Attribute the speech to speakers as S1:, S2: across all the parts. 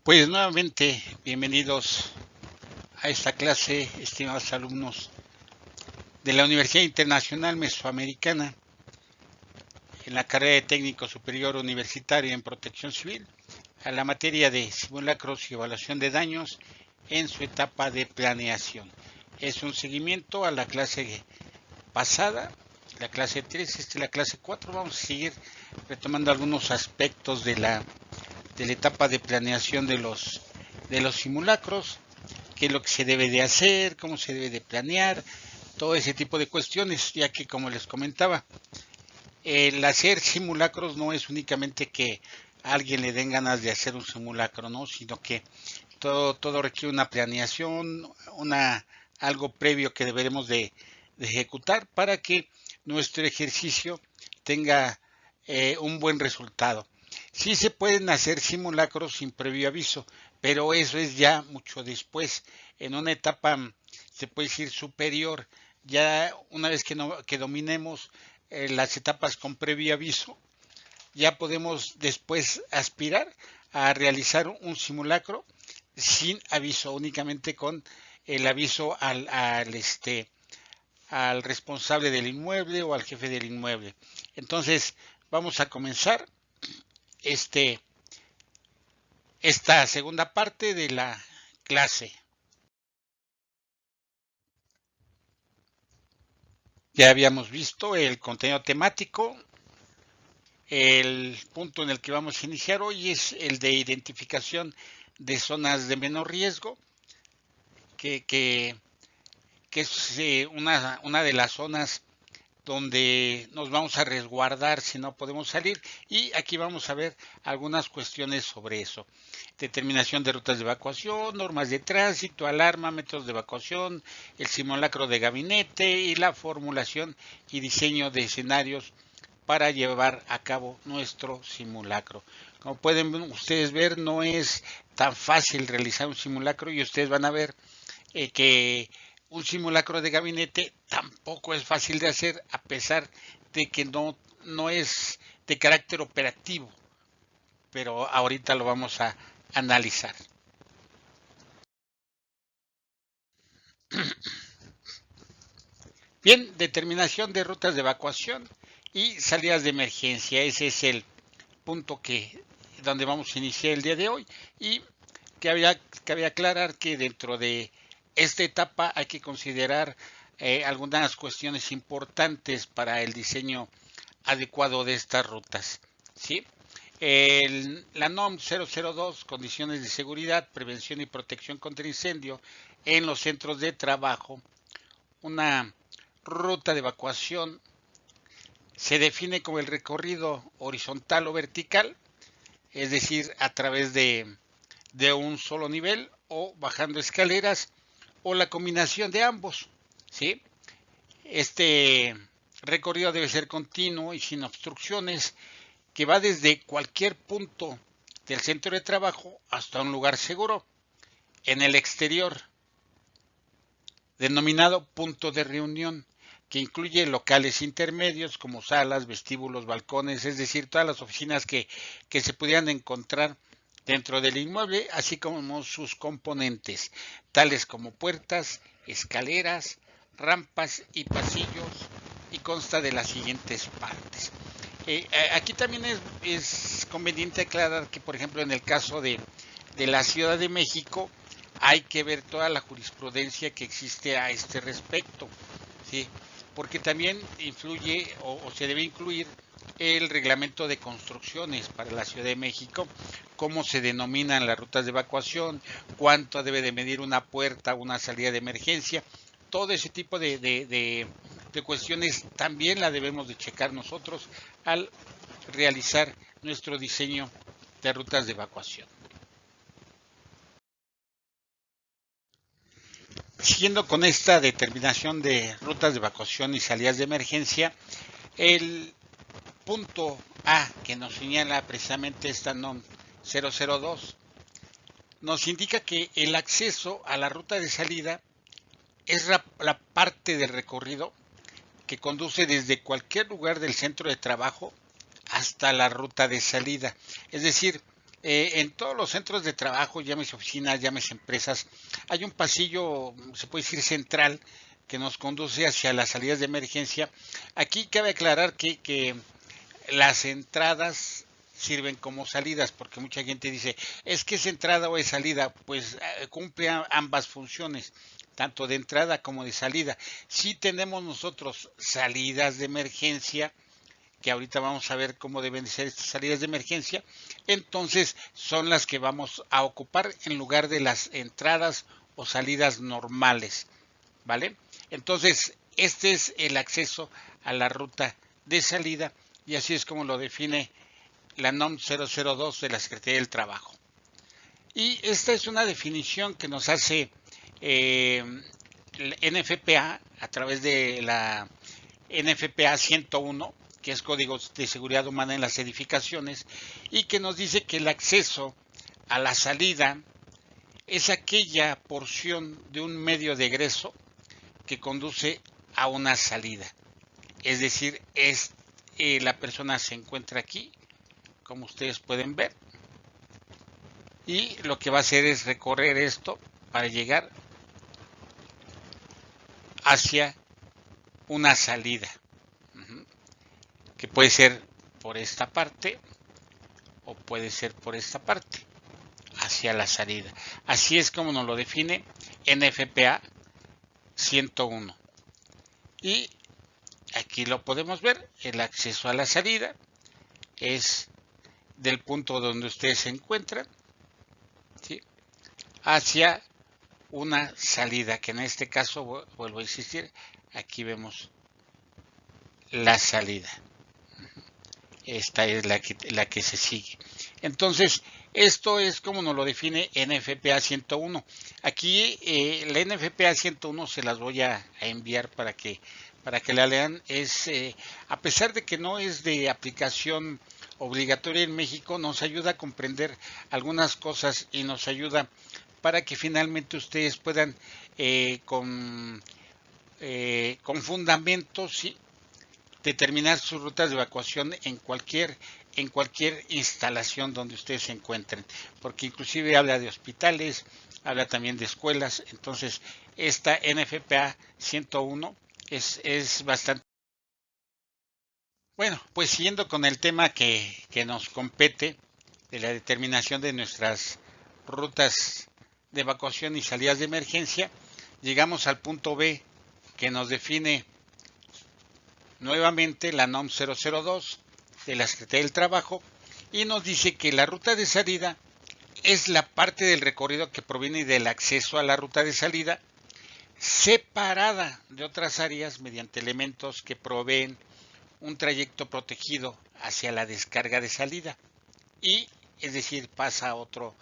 S1: Pues nuevamente, bienvenidos a esta clase, estimados alumnos de la Universidad Internacional Mesoamericana, en la carrera de Técnico Superior Universitario en Protección Civil, a la materia de simulacros y evaluación de daños en su etapa de planeación. Es un seguimiento a la clase pasada, la clase 3, esta es la clase 4. Vamos a seguir retomando algunos aspectos de la etapa de planeación de los simulacros, qué es lo que se debe de hacer, cómo se debe de planear, todo ese tipo de cuestiones, ya que como les comentaba, el hacer simulacros no es únicamente que a alguien le den ganas de hacer un simulacro, ¿no? Sino que todo requiere una planeación, algo previo que deberemos de ejecutar para que nuestro ejercicio tenga un buen resultado. Sí se pueden hacer simulacros sin previo aviso, pero eso es ya mucho después, en una etapa, se puede decir, superior. Ya una vez que dominemos las etapas con previo aviso, ya podemos después aspirar a realizar un simulacro sin aviso, únicamente con el aviso al responsable del inmueble o al jefe del inmueble. Entonces, vamos a comenzar esta segunda parte de la clase. Ya habíamos visto el contenido temático. El punto en el que vamos a iniciar hoy es el de identificación de zonas de menor riesgo, que es una de las zonas donde nos vamos a resguardar si no podemos salir, y aquí vamos a ver algunas cuestiones sobre eso. Determinación de rutas de evacuación, normas de tránsito, alarma, métodos de evacuación, el simulacro de gabinete y la formulación y diseño de escenarios para llevar a cabo nuestro simulacro. Como pueden ustedes ver, no es tan fácil realizar un simulacro, y ustedes van a ver que un simulacro de gabinete tampoco es fácil de hacer, a pesar de que no es de carácter operativo, pero ahorita lo vamos a analizar. Bien, determinación de rutas de evacuación y salidas de emergencia. Ese es el punto donde vamos a iniciar el día de hoy, y cabe aclarar que dentro de esta etapa hay que considerar algunas cuestiones importantes para el diseño adecuado de estas rutas, ¿sí? La NOM 002, condiciones de seguridad, prevención y protección contra incendio en los centros de trabajo. Una ruta de evacuación se define como el recorrido horizontal o vertical, es decir, a través de un solo nivel o bajando escaleras, o la combinación de ambos, ¿sí? Este recorrido debe ser continuo y sin obstrucciones, que va desde cualquier punto del centro de trabajo hasta un lugar seguro en el exterior, denominado punto de reunión, que incluye locales intermedios como salas, vestíbulos, balcones, es decir, todas las oficinas que se pudieran encontrar dentro del inmueble, así como sus componentes, tales como puertas, escaleras, rampas y pasillos, y consta de las siguientes partes. Aquí también es conveniente aclarar que, por ejemplo, en el caso de la Ciudad de México, hay que ver toda la jurisprudencia que existe a este respecto, ¿sí? Porque también influye o se debe incluir el reglamento de construcciones para la Ciudad de México, cómo se denominan las rutas de evacuación, cuánto debe de medir una puerta, una salida de emergencia. Todo ese tipo de cuestiones también la debemos de checar nosotros al realizar nuestro diseño de rutas de evacuación. Siguiendo con esta determinación de rutas de evacuación y salidas de emergencia, el punto A que nos señala precisamente esta NOM 002 nos indica que el acceso a la ruta de salida es la parte del recorrido que conduce desde cualquier lugar del centro de trabajo hasta la ruta de salida. Es decir, En todos los centros de trabajo, llámese oficinas, llámese empresas, hay un pasillo, se puede decir central, que nos conduce hacia las salidas de emergencia. Aquí cabe aclarar que las entradas sirven como salidas, porque mucha gente dice, es que es entrada o es salida, pues cumple ambas funciones, tanto de entrada como de salida. Si tenemos nosotros salidas de emergencia, que ahorita vamos a ver cómo deben ser estas salidas de emergencia, entonces son las que vamos a ocupar en lugar de las entradas o salidas normales, ¿vale? Entonces, este es el acceso a la ruta de salida y así es como lo define la NOM 002 de la Secretaría del Trabajo. Y esta es una definición que nos hace el NFPA a través de la NFPA 101, que es Código de Seguridad Humana en las Edificaciones, y que nos dice que el acceso a la salida es aquella porción de un medio de egreso que conduce a una salida. Es decir, la persona se encuentra aquí, como ustedes pueden ver, y lo que va a hacer es recorrer esto para llegar hacia una salida, que puede ser por esta parte o puede ser por esta parte, hacia la salida. Así es como nos lo define NFPA 101. Y aquí lo podemos ver, el acceso a la salida es del punto donde ustedes se encuentran, ¿sí?, hacia una salida, que en este caso, vuelvo a insistir, aquí vemos la salida. Esta es la que se sigue. Entonces, esto es como nos lo define NFPA 101. Aquí la NFPA 101 se las voy a enviar para que la lean. A pesar de que no es de aplicación obligatoria en México, nos ayuda a comprender algunas cosas y nos ayuda para que finalmente ustedes puedan con fundamentos, ¿sí?, determinar sus rutas de evacuación en cualquier instalación donde ustedes se encuentren, porque inclusive habla de hospitales, habla también de escuelas. Entonces, esta NFPA 101 es bastante. Bueno, pues siguiendo con el tema que nos compete, de la determinación de nuestras rutas de evacuación y salidas de emergencia, llegamos al punto B, que nos define nuevamente la NOM 002 de la Secretaría del Trabajo, y nos dice que la ruta de salida es la parte del recorrido que proviene del acceso a la ruta de salida, separada de otras áreas mediante elementos que proveen un trayecto protegido hacia la descarga de salida, y es decir, pasa a otro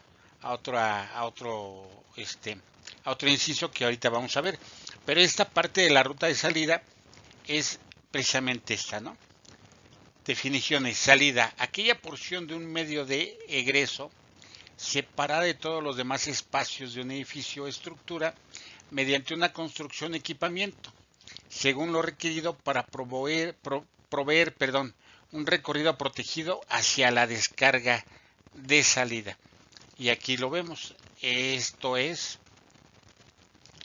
S1: inciso que ahorita vamos a ver. Pero esta parte de la ruta de salida es precisamente esta, ¿no? Definiciones: salida, aquella porción de un medio de egreso separada de todos los demás espacios de un edificio o estructura mediante una construcción o equipamiento, según lo requerido para proveer un recorrido protegido hacia la descarga de salida. Y aquí lo vemos, esto es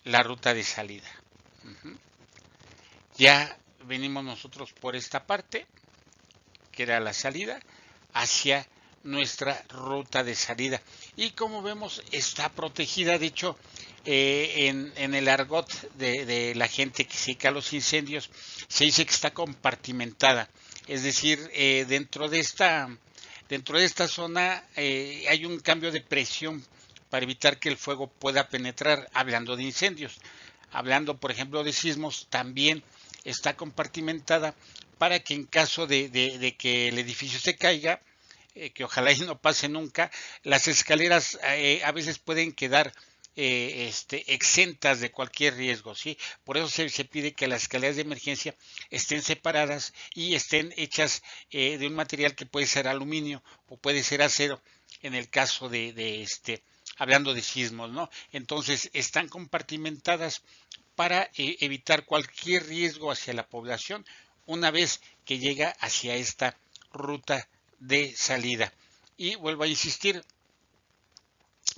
S1: la ruta de salida. Ya venimos nosotros por esta parte, que era la salida, hacia nuestra ruta de salida. Y como vemos, está protegida. De hecho, en el argot de la gente que se dedica a los incendios, se dice que está compartimentada. Es decir, dentro de esta zona hay un cambio de presión para evitar que el fuego pueda penetrar, hablando de incendios. Hablando, por ejemplo, de sismos, también está compartimentada para que en caso de que el edificio se caiga, que ojalá y no pase nunca, las escaleras a veces pueden quedar exentas de cualquier riesgo, ¿sí? Por eso se pide que las escaleras de emergencia estén separadas y estén hechas de un material que puede ser aluminio o puede ser acero, en el caso hablando de sismos, ¿no? Entonces están compartimentadas para evitar cualquier riesgo hacia la población una vez que llega hacia esta ruta de salida. Y vuelvo a insistir,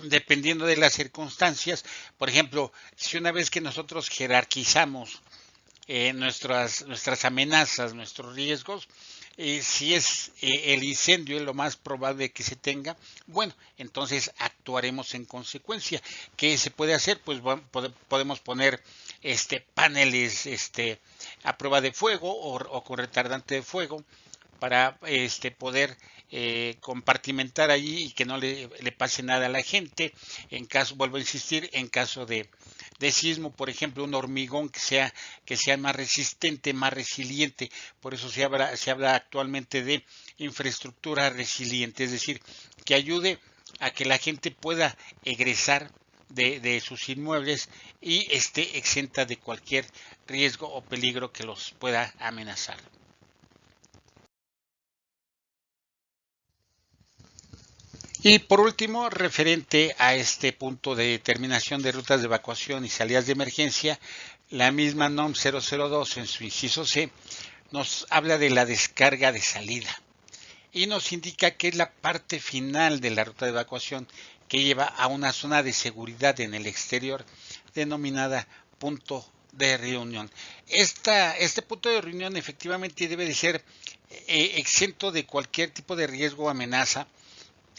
S1: dependiendo de las circunstancias. Por ejemplo, si una vez que nosotros jerarquizamos nuestras amenazas, nuestros riesgos, si es el incendio es lo más probable que se tenga, bueno, entonces actuaremos en consecuencia. ¿Qué se puede hacer? Pues podemos poner paneles a prueba de fuego o con retardante de fuego para poder compartimentar allí y que no le pase nada a la gente. En caso, vuelvo a insistir, en caso de sismo, por ejemplo, un hormigón que sea más resistente, más resiliente. Por eso se habla actualmente de infraestructura resiliente, es decir, que ayude a que la gente pueda egresar de sus inmuebles y esté exenta de cualquier riesgo o peligro que los pueda amenazar. Y por último, referente a este punto de determinación de rutas de evacuación y salidas de emergencia, la misma NOM 002 en su inciso C nos habla de la descarga de salida y nos indica que es la parte final de la ruta de evacuación que lleva a una zona de seguridad en el exterior denominada punto de reunión. Este punto de reunión efectivamente debe de ser exento de cualquier tipo de riesgo o amenaza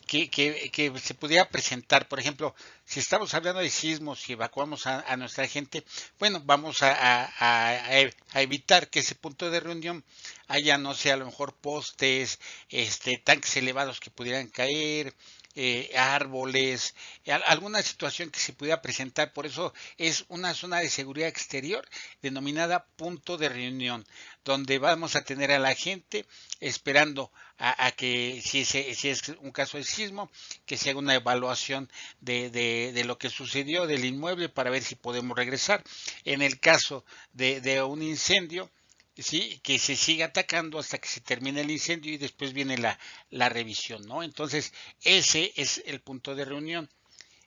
S1: que se pudiera presentar. Por ejemplo, si estamos hablando de sismos y evacuamos a nuestra gente, bueno, vamos a evitar que ese punto de reunión haya, no sé, a lo mejor postes, tanques elevados que pudieran caer, árboles, alguna situación que se pudiera presentar. Por eso es una zona de seguridad exterior denominada punto de reunión, donde vamos a tener a la gente esperando a que si es un caso de sismo, que se haga una evaluación de lo que sucedió del inmueble para ver si podemos regresar. En el caso de un incendio, sí, que se siga atacando hasta que se termine el incendio y después viene la revisión, ¿no? Entonces, ese es el punto de reunión.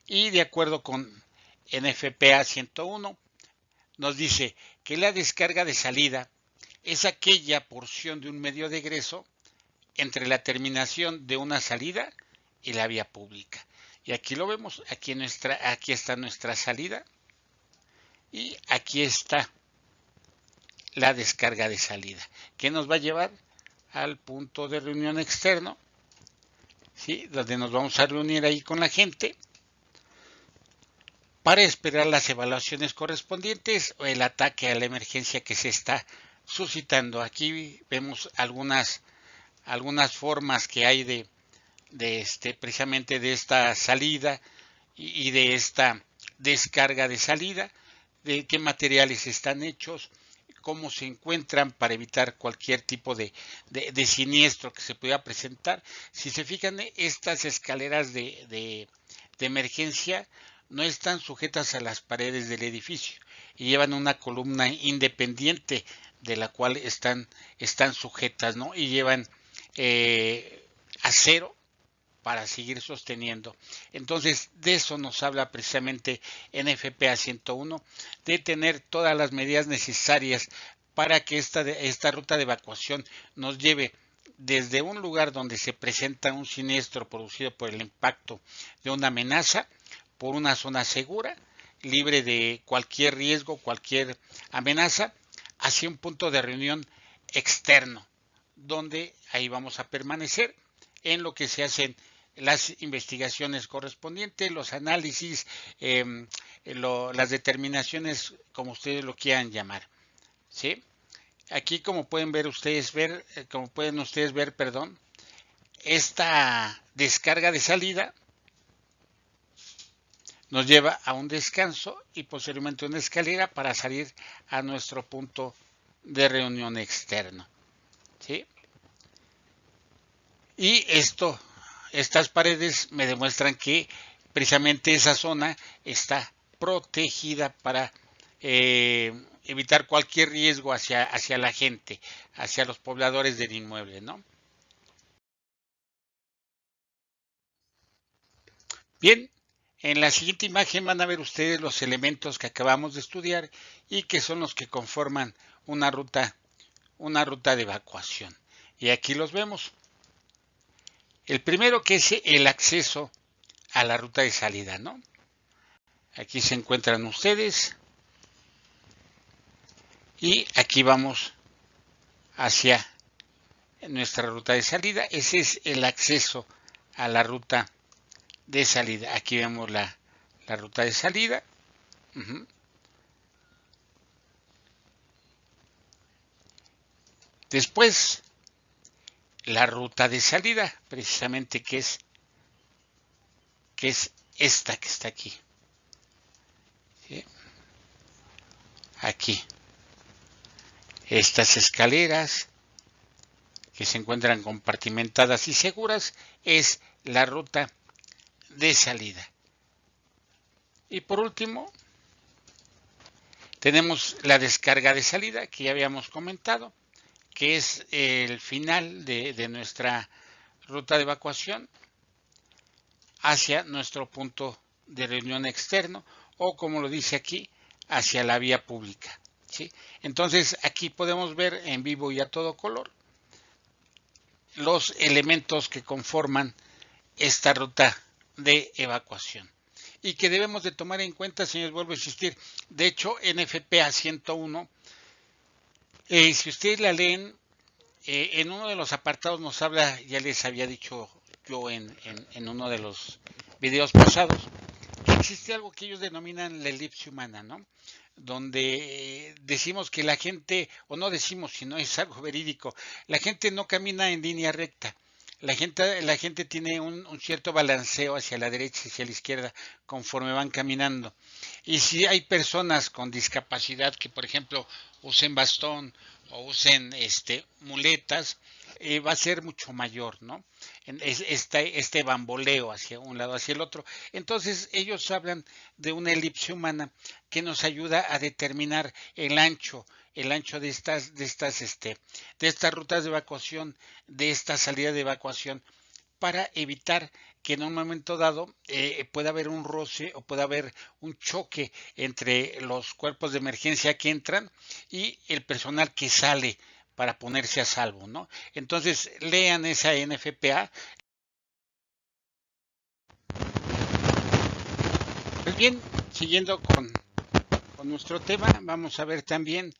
S1: Y de acuerdo con NFPA 101, nos dice que la descarga de salida es aquella porción de un medio de egreso entre la terminación de una salida y la vía pública. Y aquí lo vemos, aquí está nuestra salida y aquí está la descarga de salida, que nos va a llevar al punto de reunión externo, ¿sí? Donde nos vamos a reunir ahí con la gente para esperar las evaluaciones correspondientes o el ataque a la emergencia que se está suscitando. Aquí vemos algunas formas que hay de precisamente de esta salida y de esta descarga de salida, de qué materiales están hechos, cómo se encuentran para evitar cualquier tipo de siniestro que se pueda presentar. Si se fijan, estas escaleras de emergencia no están sujetas a las paredes del edificio y llevan una columna independiente de la cual están sujetas, ¿no? Y llevan acero para seguir sosteniendo. Entonces, de eso nos habla precisamente NFPA 101, de tener todas las medidas necesarias para que esta ruta de evacuación nos lleve desde un lugar donde se presenta un siniestro producido por el impacto de una amenaza, por una zona segura, libre de cualquier riesgo, cualquier amenaza, hacia un punto de reunión externo, donde ahí vamos a permanecer en lo que se hacen las investigaciones correspondientes, los análisis, las determinaciones, como ustedes lo quieran llamar, ¿sí? Aquí como pueden ustedes ver, esta descarga de salida nos lleva a un descanso y posteriormente una escalera para salir a nuestro punto de reunión externo, ¿sí? Y estas paredes me demuestran que precisamente esa zona está protegida para evitar cualquier riesgo hacia la gente, hacia los pobladores del inmueble, ¿no? Bien, en la siguiente imagen van a ver ustedes los elementos que acabamos de estudiar y que son los que conforman una ruta de evacuación. Y aquí los vemos. El primero, que es el acceso a la ruta de salida, ¿no? Aquí se encuentran ustedes y aquí vamos hacia nuestra ruta de salida. Ese es el acceso a la ruta de salida. Aquí vemos la ruta de salida. Después, la ruta de salida, precisamente que es esta que está aquí. ¿Sí? Aquí. Estas escaleras que se encuentran compartimentadas y seguras es la ruta de salida. Y por último, tenemos la descarga de salida que ya habíamos comentado, que es el final de nuestra ruta de evacuación hacia nuestro punto de reunión externo, o como lo dice aquí, hacia la vía pública. ¿Sí? Entonces aquí podemos ver en vivo y a todo color los elementos que conforman esta ruta de evacuación y que debemos de tomar en cuenta, señores, vuelvo a insistir. De hecho, NFPA 101, si ustedes la leen, en uno de los apartados nos habla, ya les había dicho yo en uno de los videos pasados, que existe algo que ellos denominan la elipse humana, ¿no? Donde decimos que la gente, o no decimos, sino es algo verídico, la gente no camina en línea recta. La gente tiene un cierto balanceo hacia la derecha y hacia la izquierda conforme van caminando. Y si hay personas con discapacidad que, por ejemplo, usen bastón o usen muletas, va a ser mucho mayor, ¿no? Este bamboleo hacia un lado, hacia el otro. Entonces ellos hablan de una elipse humana que nos ayuda a determinar el ancho de estas rutas de evacuación, de esta salida de evacuación, para evitar que en un momento dado pueda haber un roce o pueda haber un choque entre los cuerpos de emergencia que entran y el personal que sale para ponerse a salvo, ¿no? Entonces, lean esa NFPA. Pues bien, siguiendo con nuestro tema, vamos a ver también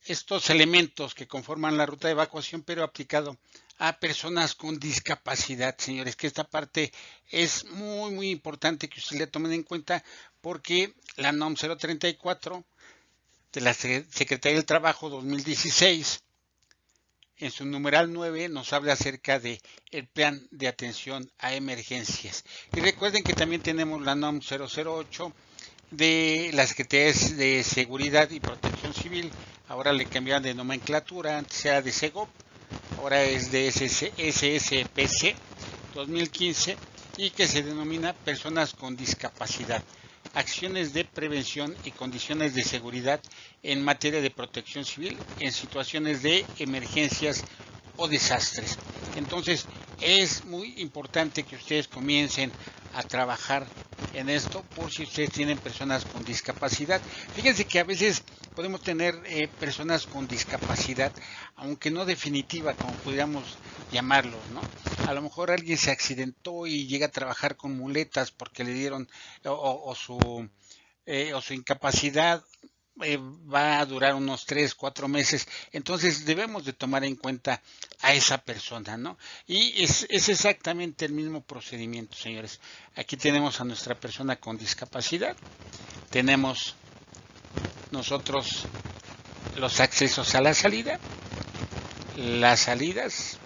S1: estos elementos que conforman la ruta de evacuación, pero aplicado a personas con discapacidad, señores, que esta parte es muy, muy importante que ustedes le tomen en cuenta, porque la NOM 034 de la Secretaría del Trabajo 2016, en su numeral 9, nos habla acerca de el plan de atención a emergencias. Y recuerden que también tenemos la NOM 008 de la Secretaría de Seguridad y Protección Civil. Ahora le cambiaron de nomenclatura, antes era de SEGOP, ahora es de SSPC 2015, y que se denomina personas con discapacidad, acciones de prevención y condiciones de seguridad en materia de protección civil en situaciones de emergencias o desastres. Entonces es muy importante que ustedes comiencen a trabajar en esto por si ustedes tienen personas con discapacidad. Fíjense que a veces podemos tener personas con discapacidad, aunque no definitiva, como pudiéramos llamarlos, ¿no? A lo mejor alguien se accidentó y llega a trabajar con muletas porque le dieron o su incapacidad va a durar unos 3, 4 meses. Entonces debemos de tomar en cuenta a esa persona, ¿no? Y es exactamente el mismo procedimiento, señores. Aquí tenemos a nuestra persona con discapacidad, tenemos nosotros los accesos a la salida, las salidas,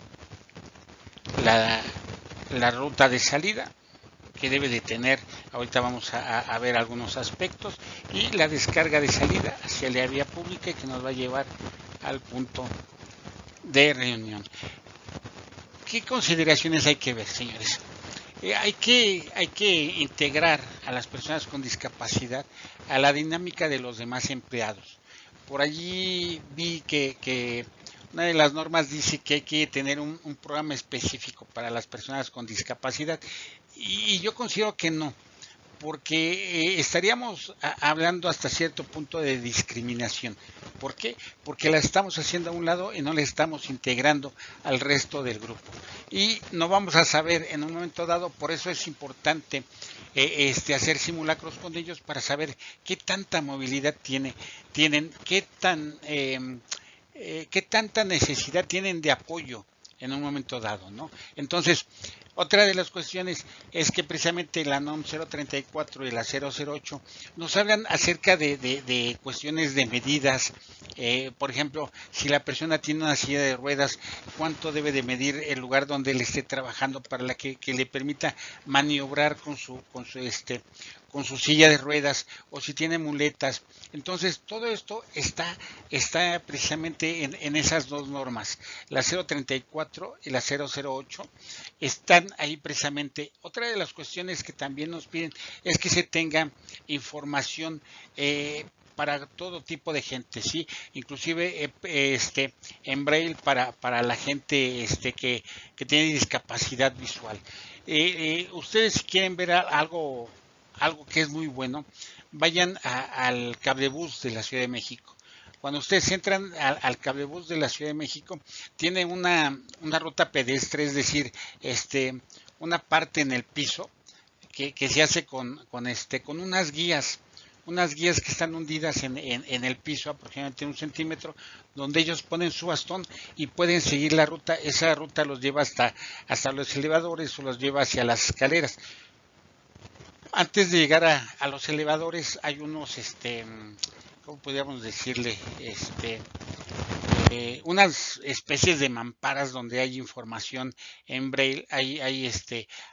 S1: la ruta de salida que debe de tener, ahorita vamos a ver algunos aspectos, y la descarga de salida hacia la vía pública que nos va a llevar al punto de reunión. ¿Qué consideraciones hay que ver, señores? Hay que integrar a las personas con discapacidad a la dinámica de los demás empleados. Por allí vi que una de las normas dice que hay que tener un programa específico para las personas con discapacidad, y yo considero que no, porque estaríamos hablando hasta cierto punto de discriminación. ¿Por qué? Porque la estamos haciendo a un lado y no la estamos integrando al resto del grupo. Y no vamos a saber en un momento dado, por eso es importante hacer simulacros con ellos para saber qué tanta movilidad tienen, qué tanta necesidad tienen de apoyo en un momento dado, ¿no? Entonces, otra de las cuestiones es que precisamente la NOM 034 y la 008 nos hablan acerca de cuestiones de medidas. Por ejemplo, si la persona tiene una silla de ruedas, cuánto debe de medir el lugar donde él esté trabajando para que le permita maniobrar con su silla de ruedas, o si tiene muletas. Entonces, todo esto está precisamente en esas dos normas, la 034 y la 008, están ahí precisamente. Otra de las cuestiones que también nos piden es que se tenga información para todo tipo de gente, sí, inclusive en braille para la gente que tiene discapacidad visual. Ustedes si quieren ver algo que es muy bueno, vayan al cablebús de la Ciudad de México. Cuando ustedes entran al cablebús de la Ciudad de México, tiene una ruta pedestre, es decir, una parte en el piso que se hace con unas guías que están hundidas en el piso, aproximadamente 1 centímetro, donde ellos ponen su bastón y pueden seguir la ruta. Esa ruta los lleva hasta los elevadores o los lleva hacia las escaleras. Antes de llegar a los elevadores hay unos, ¿cómo podríamos decirle? Unas especies de mamparas donde hay información en braille,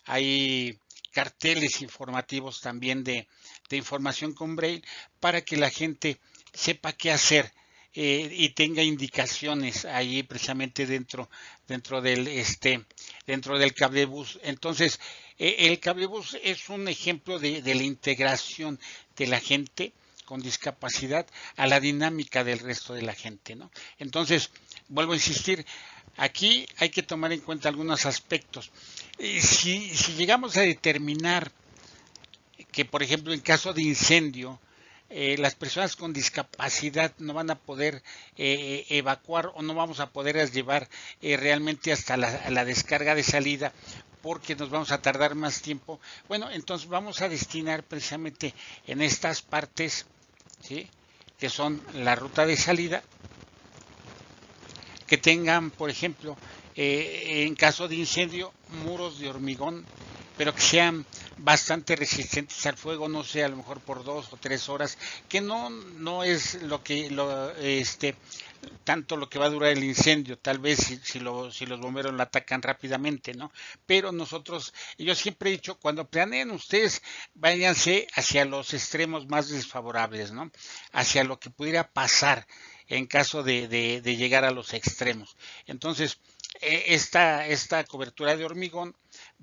S1: hay carteles informativos también de información con braille para que la gente sepa qué hacer. Y tenga indicaciones ahí precisamente dentro del cablebús. Entonces, el cablebús es un ejemplo de la integración de la gente con discapacidad a la dinámica del resto de la gente, ¿no? Entonces, vuelvo a insistir, aquí hay que tomar en cuenta algunos aspectos. Si llegamos a determinar que, por ejemplo, en caso de incendio, las personas con discapacidad no van a poder evacuar, o no vamos a poder llevar realmente hasta la descarga de salida, porque nos vamos a tardar más tiempo. Bueno, entonces vamos a destinar precisamente en estas partes, ¿sí?, que son la ruta de salida, que tengan, por ejemplo, en caso de incendio, muros de hormigón, pero que sean bastante resistentes al fuego, no sé, a lo mejor por 2 o 3 horas, que no es tanto lo que va a durar el incendio, tal vez si los bomberos lo atacan rápidamente, ¿no? Pero yo siempre he dicho, cuando planeen ustedes, váyanse hacia los extremos más desfavorables, ¿no? Hacia lo que pudiera pasar en caso de llegar a los extremos. Entonces, esta cobertura de hormigón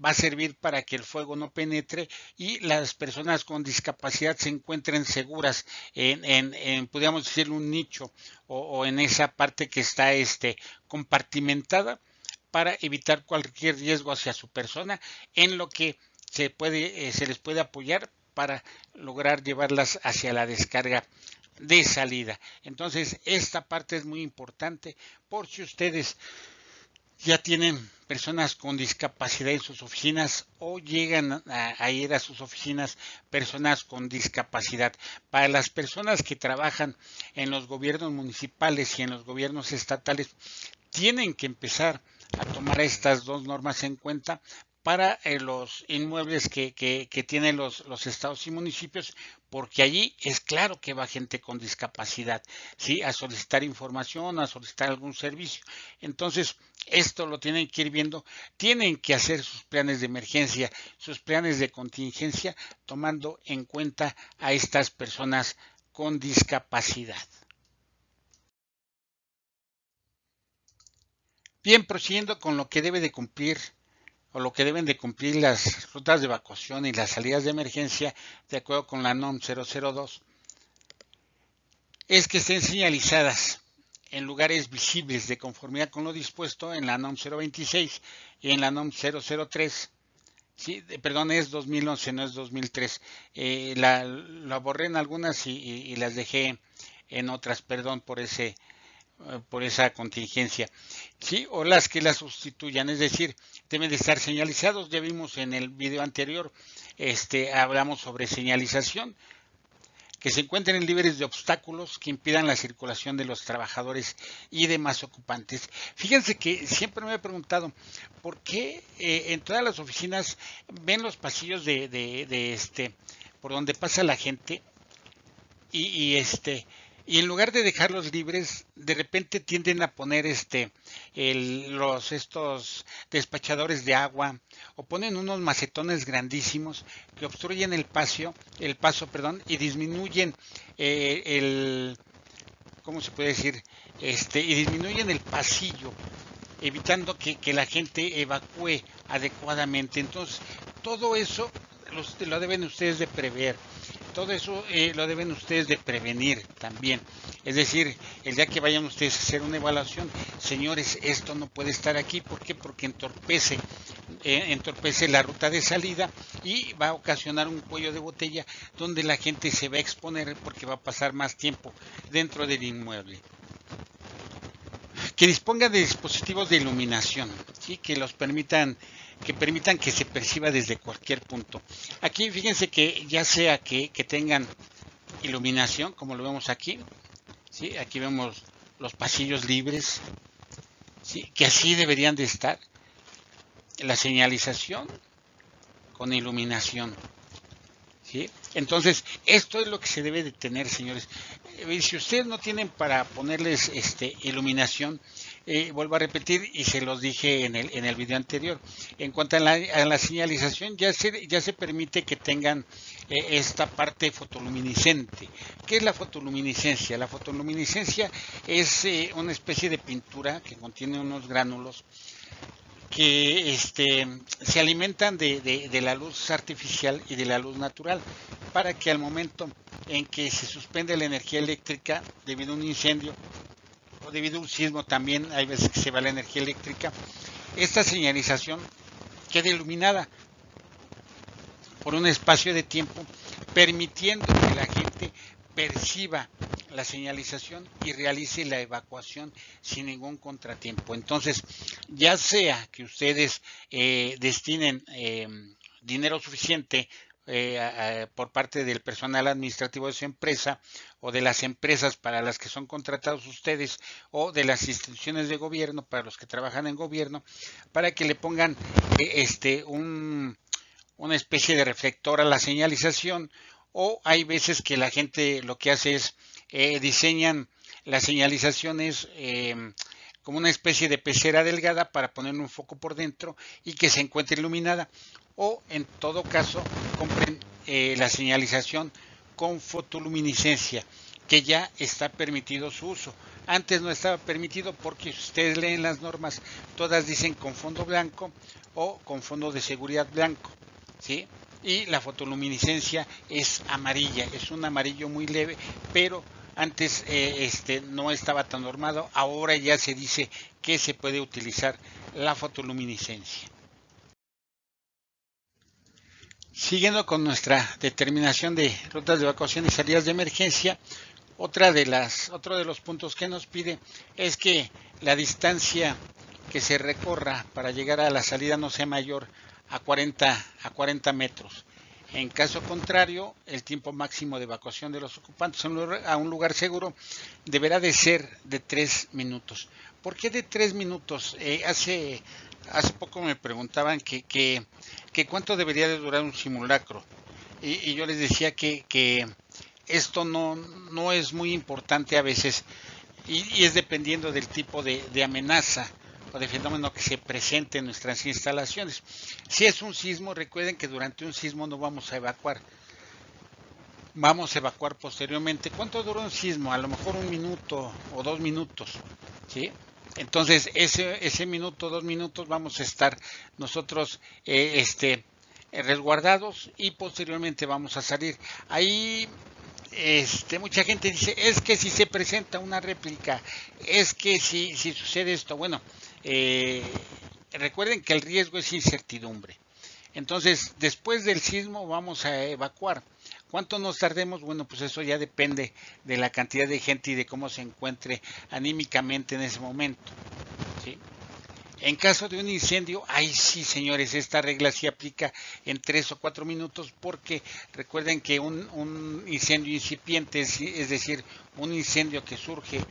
S1: va a servir para que el fuego no penetre y las personas con discapacidad se encuentren seguras podríamos decir, un nicho o en esa parte que está compartimentada, para evitar cualquier riesgo hacia su persona, en lo que se les puede apoyar para lograr llevarlas hacia la descarga de salida. Entonces, esta parte es muy importante por si ustedes ya tienen personas con discapacidad en sus oficinas, o llegan a ir a sus oficinas personas con discapacidad. Para las personas que trabajan en los gobiernos municipales y en los gobiernos estatales, tienen que empezar a tomar estas dos normas en cuenta para los inmuebles que tienen los estados y municipios, porque allí es claro que va gente con discapacidad, ¿sí?, a solicitar información, a solicitar algún servicio. Entonces, esto lo tienen que ir viendo, tienen que hacer sus planes de emergencia, sus planes de contingencia, tomando en cuenta a estas personas con discapacidad. Bien, prosiguiendo con lo que debe de cumplir o lo que deben de cumplir las rutas de evacuación y las salidas de emergencia de acuerdo con la NOM 002, es que estén señalizadas en lugares visibles de conformidad con lo dispuesto en la NOM 026 y en la NOM 003, Sí, perdón, es 2011, no es 2003. La borré en algunas y las dejé en otras, perdón por esa contingencia. Sí, o las que la sustituyan, es decir, deben de estar señalizados. Ya vimos en el video anterior, hablamos sobre señalización, que se encuentren libres de obstáculos que impidan la circulación de los trabajadores y demás ocupantes. Fíjense que siempre me he preguntado por qué en todas las oficinas ven los pasillos por donde pasa la gente y, y este y en lugar de dejarlos libres, de repente tienden a poner estos despachadores de agua o ponen unos macetones grandísimos que obstruyen el paso, perdón, y disminuyen el, ¿cómo se puede decir? Y disminuyen el pasillo, evitando que la gente evacúe adecuadamente. Entonces, todo eso lo deben ustedes de prever. Todo eso lo deben ustedes de prevenir también. Es decir, el día que vayan ustedes a hacer una evaluación, señores, esto no puede estar aquí. ¿Por qué? Porque entorpece la ruta de salida y va a ocasionar un cuello de botella donde la gente se va a exponer porque va a pasar más tiempo dentro del inmueble. Que disponga de dispositivos de iluminación, ¿sí? Que permitan que se perciba desde cualquier punto. Aquí fíjense que ya sea que tengan iluminación, como lo vemos aquí, ¿sí? Aquí vemos los pasillos libres, ¿sí? Que así deberían de estar. La señalización con iluminación, ¿sí? Entonces, esto es lo que se debe de tener, señores. Si ustedes no tienen para ponerles iluminación, vuelvo a repetir y se los dije en el video anterior, en cuanto a la señalización, ya se permite que tengan esta parte fotoluminiscente. ¿Qué es la fotoluminiscencia? La fotoluminiscencia es una especie de pintura que contiene unos gránulos que se alimentan de la luz artificial y de la luz natural, para que al momento en que se suspende la energía eléctrica debido a un incendio o debido a un sismo, también hay veces que se va la energía eléctrica, esta señalización quede iluminada por un espacio de tiempo, permitiendo que la gente perciba la señalización y realice la evacuación sin ningún contratiempo. Entonces, ya sea que ustedes destinen dinero suficiente por parte del personal administrativo de su empresa o de las empresas para las que son contratados ustedes o de las instituciones de gobierno para los que trabajan en gobierno, para que le pongan una especie de reflector a la señalización, o hay veces que la gente lo que hace es diseñan las señalizaciones como una especie de pecera delgada para poner un foco por dentro y que se encuentre iluminada, o en todo caso compren la señalización con fotoluminiscencia, que ya está permitido su uso. Antes no estaba permitido porque si ustedes leen las normas, todas dicen con fondo blanco o con fondo de seguridad blanco, ¿sí? Y la fotoluminiscencia es amarilla, es un amarillo muy leve, pero antes no estaba tan normado, ahora ya se dice que se puede utilizar la fotoluminiscencia. Siguiendo con nuestra determinación de rutas de evacuación y salidas de emergencia, otro de los puntos que nos pide es que la distancia que se recorra para llegar a la salida no sea mayor a 40 metros. En caso contrario, el tiempo máximo de evacuación de los ocupantes a un lugar seguro deberá de ser de 3 minutos. ¿Por qué de 3 minutos? Hace poco me preguntaban que cuánto debería de durar un simulacro. Y yo les decía que esto no es muy importante a veces y es dependiendo del tipo de amenaza o de fenómeno que se presente en nuestras instalaciones. Si es un sismo, recuerden que durante un sismo no vamos a evacuar. Vamos a evacuar posteriormente. ¿Cuánto duró un sismo? A lo mejor 1 minuto o 2 minutos, ¿sí? Entonces, ese minuto, 2 minutos, vamos a estar nosotros resguardados y posteriormente vamos a salir. Ahí mucha gente dice, es que si se presenta una réplica, es que si sucede esto, bueno, recuerden que el riesgo es incertidumbre. Entonces, después del sismo vamos a evacuar. ¿Cuánto nos tardemos? Bueno, pues eso ya depende de la cantidad de gente y de cómo se encuentre anímicamente en ese momento, ¿sí? En caso de un incendio, ahí sí, señores, esta regla sí aplica en 3 o 4 minutos, porque recuerden que un incendio incipiente, es decir, un incendio que surge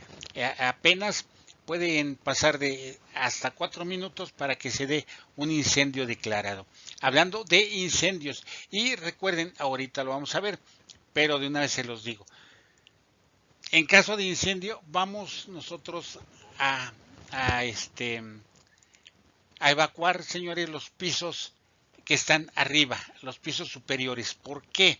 S1: apenas, pueden pasar de hasta 4 minutos para que se dé un incendio declarado. Hablando de incendios, y recuerden, ahorita lo vamos a ver, pero de una vez se los digo. En caso de incendio, vamos nosotros a, a este a evacuar, señores, los pisos que están arriba, los pisos superiores. ¿Por qué?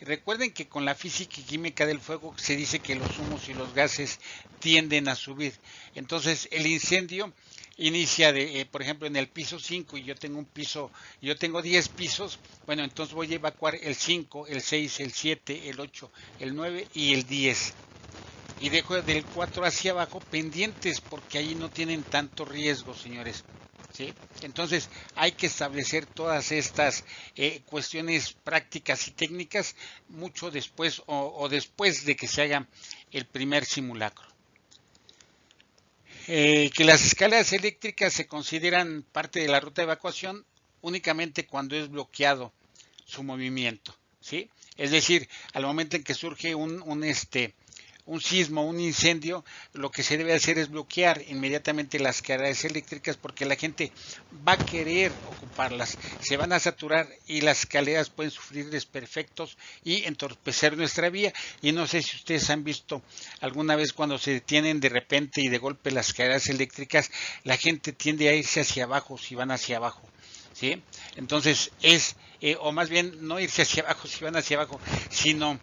S1: Recuerden que con la física y química del fuego se dice que los humos y los gases tienden a subir. Entonces, el incendio inicia por ejemplo, en el piso 5 y yo tengo 10 pisos, bueno, entonces voy a evacuar el 5, el 6, el 7, el 8, el 9 y el 10. Y dejo del 4 hacia abajo pendientes porque ahí no tienen tanto riesgo, señores. ¿Sí? Entonces hay que establecer todas estas cuestiones prácticas y técnicas mucho después o después de que se haga el primer simulacro. Que las escaleras eléctricas se consideran parte de la ruta de evacuación únicamente cuando es bloqueado su movimiento, ¿sí? Es decir, al momento en que surge un sismo, un incendio, lo que se debe hacer es bloquear inmediatamente las escaleras eléctricas porque la gente va a querer ocuparlas, se van a saturar y las escaleras pueden sufrir desperfectos y entorpecer nuestra vía. Y no sé si ustedes han visto alguna vez cuando se detienen de repente y de golpe las escaleras eléctricas, la gente tiende a irse hacia abajo si van hacia abajo, ¿sí? Entonces o más bien no irse hacia abajo si van hacia abajo, sino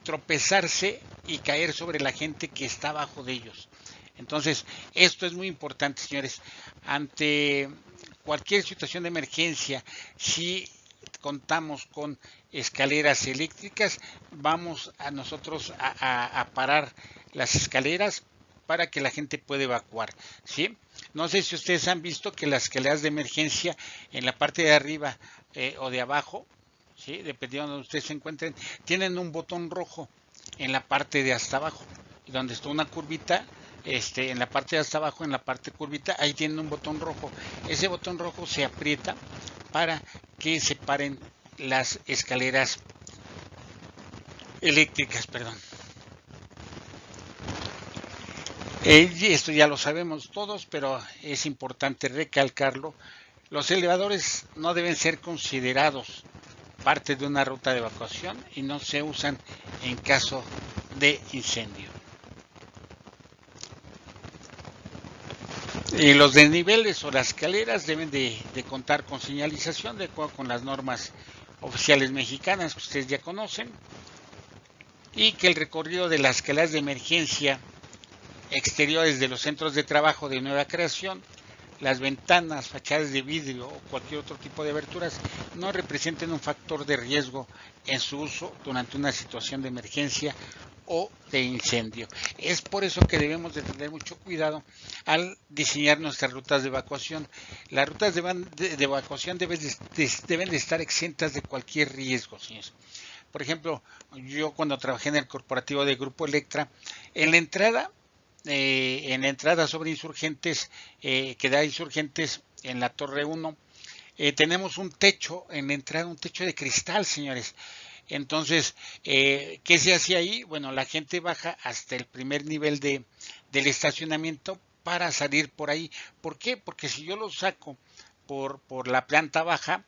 S1: tropezarse y caer sobre la gente que está abajo de ellos. Entonces, esto es muy importante, señores. Ante cualquier situación de emergencia, si contamos con escaleras eléctricas, vamos a nosotros a parar las escaleras para que la gente pueda evacuar, ¿sí? No sé si ustedes han visto que las escaleras de emergencia en la parte de arriba o de abajo, ¿sí? Dependiendo de donde ustedes se encuentren, tienen un botón rojo en la parte de hasta abajo, donde está una curvita, en la parte de hasta abajo, en la parte curvita, ahí tienen un botón rojo. Ese botón rojo se aprieta para que se paren las escaleras eléctricas, perdón. Esto ya lo sabemos todos, pero es importante recalcarlo. Los elevadores no deben ser considerados parte de una ruta de evacuación y no se usan en caso de incendio. Y los desniveles o las escaleras deben de contar con señalización de acuerdo con las normas oficiales mexicanas que ustedes ya conocen, y que el recorrido de las escaleras de emergencia exteriores de los centros de trabajo de nueva creación, las ventanas, fachadas de vidrio o cualquier otro tipo de aberturas no representen un factor de riesgo en su uso durante una situación de emergencia o de incendio. Es por eso que debemos de tener mucho cuidado al diseñar nuestras rutas de evacuación. Las rutas de evacuación deben de estar exentas de cualquier riesgo, señores. Por ejemplo, yo cuando trabajé en el corporativo de Grupo Electra, en la entrada sobre Insurgentes, que da Insurgentes en la Torre 1, tenemos un techo en la entrada, un techo de cristal, señores. Entonces, ¿qué se hace ahí? Bueno, la gente baja hasta el primer nivel del estacionamiento para salir por ahí. ¿Por qué? Porque si yo lo saco por la planta baja,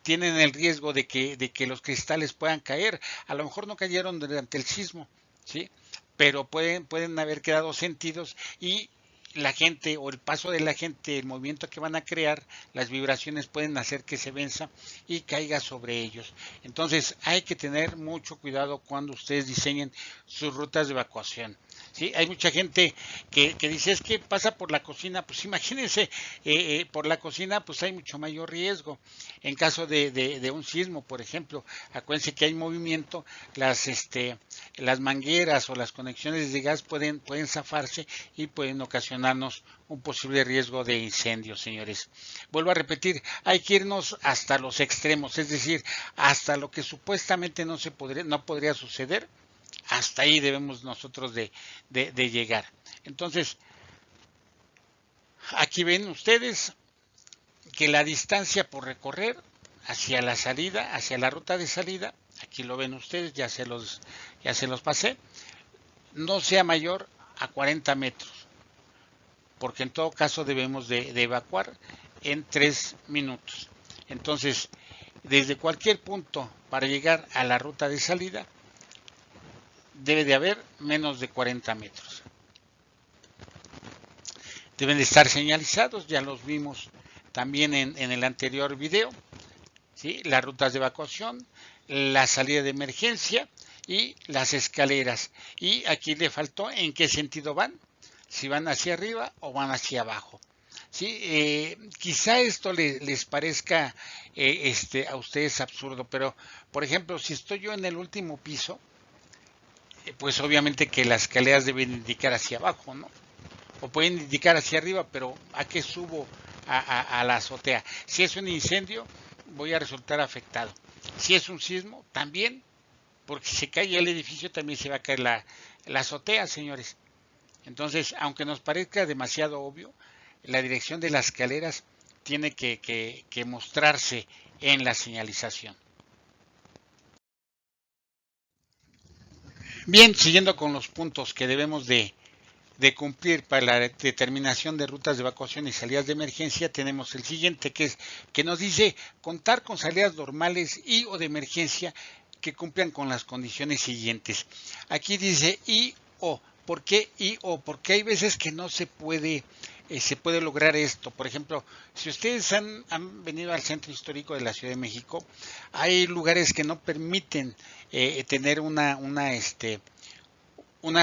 S1: tienen el riesgo de que los cristales puedan caer. A lo mejor no cayeron durante el sismo, ¿sí? Pero pueden haber quedado sentidos y la gente o el paso de la gente, el movimiento que van a crear, las vibraciones pueden hacer que se venza y caiga sobre ellos. Entonces hay que tener mucho cuidado cuando ustedes diseñen sus rutas de evacuación. Sí, hay mucha gente que dice es que pasa por la cocina, pues imagínense, por la cocina pues hay mucho mayor riesgo. En caso de un sismo, por ejemplo, acuérdense que hay movimiento, las mangueras o las conexiones de gas pueden zafarse y pueden ocasionarnos un posible riesgo de incendio, señores. Vuelvo a repetir, hay que irnos hasta los extremos, es decir, hasta lo que supuestamente no podría suceder, hasta ahí debemos nosotros de llegar. Entonces, aquí ven ustedes que la distancia por recorrer hacia la salida, hacia la ruta de salida, aquí lo ven ustedes, ya se los pasé, no sea mayor a 40 metros, porque en todo caso debemos de evacuar en 3 minutos. Entonces, desde cualquier punto para llegar a la ruta de salida, debe de haber menos de 40 metros. Deben de estar señalizados, ya los vimos también en el anterior video, ¿sí? Las rutas de evacuación, la salida de emergencia y las escaleras. Y aquí le faltó en qué sentido van, si van hacia arriba o van hacia abajo. Sí, quizá esto les parezca a ustedes absurdo, pero por ejemplo, si estoy yo en el último piso, pues obviamente que las escaleras deben indicar hacia abajo, ¿no? O pueden indicar hacia arriba, pero ¿a qué subo a la azotea? Si es un incendio, voy a resultar afectado. Si es un sismo, también, porque si se cae el edificio, también se va a caer la azotea, señores. Entonces, aunque nos parezca demasiado obvio, la dirección de las escaleras tiene que mostrarse en la señalización. Bien, siguiendo con los puntos que debemos de cumplir para la determinación de rutas de evacuación y salidas de emergencia, tenemos el siguiente, que nos dice contar con salidas normales y o de emergencia que cumplan con las condiciones siguientes. Aquí dice y o. ¿Por qué y o? Porque hay veces que no se puede lograr esto. Por ejemplo, si ustedes han venido al centro histórico de la Ciudad de México, hay lugares que no permiten tener una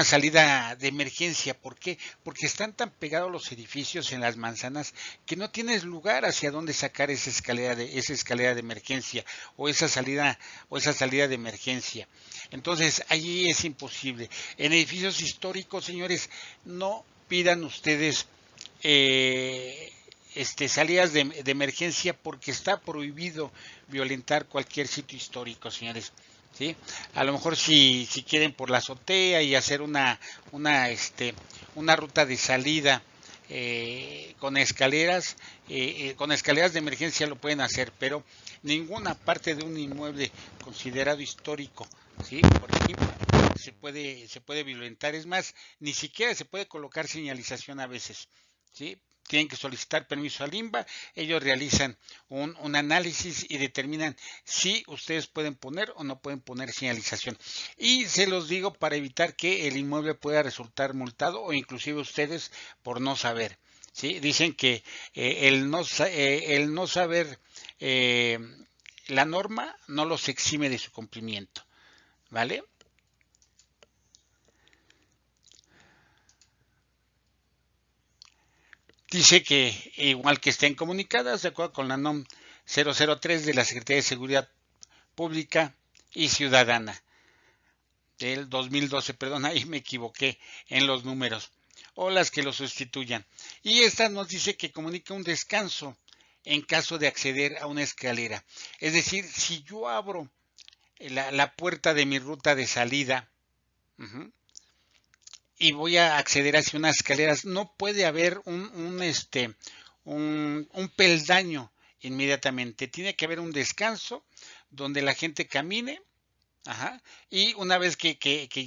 S1: salida de emergencia. ¿Por qué? Porque están tan pegados los edificios en las manzanas que no tienes lugar hacia dónde sacar esa escalera de emergencia o esa salida de emergencia. Entonces, allí es imposible. En edificios históricos, señores, no pidan ustedes salidas de emergencia porque está prohibido violentar cualquier sitio histórico, señores. ¿Sí? A lo mejor si quieren por la azotea y hacer una ruta de salida con escaleras de emergencia lo pueden hacer, pero ninguna parte de un inmueble considerado histórico, ¿sí? Por ejemplo, se puede violentar. Es más, ni siquiera se puede colocar señalización a veces, ¿sí? Tienen que solicitar permiso al INVA, ellos realizan un análisis y determinan si ustedes pueden poner o no pueden poner señalización. Y se los digo para evitar que el inmueble pueda resultar multado o inclusive ustedes por no saber. ¿Sí? Dicen que el no saber la norma no los exime de su cumplimiento. ¿Vale? Dice que igual que estén comunicadas de acuerdo con la NOM 003 de la Secretaría de Seguridad Pública y Ciudadana del 2012, perdón, ahí me equivoqué en los números, o las que lo sustituyan. Y esta nos dice que comunica un descanso en caso de acceder a una escalera. Es decir, si yo abro la puerta de mi ruta de salida, y voy a acceder hacia unas escaleras, no puede haber un peldaño inmediatamente. Tiene que haber un descanso donde la gente camine, ajá, y una vez que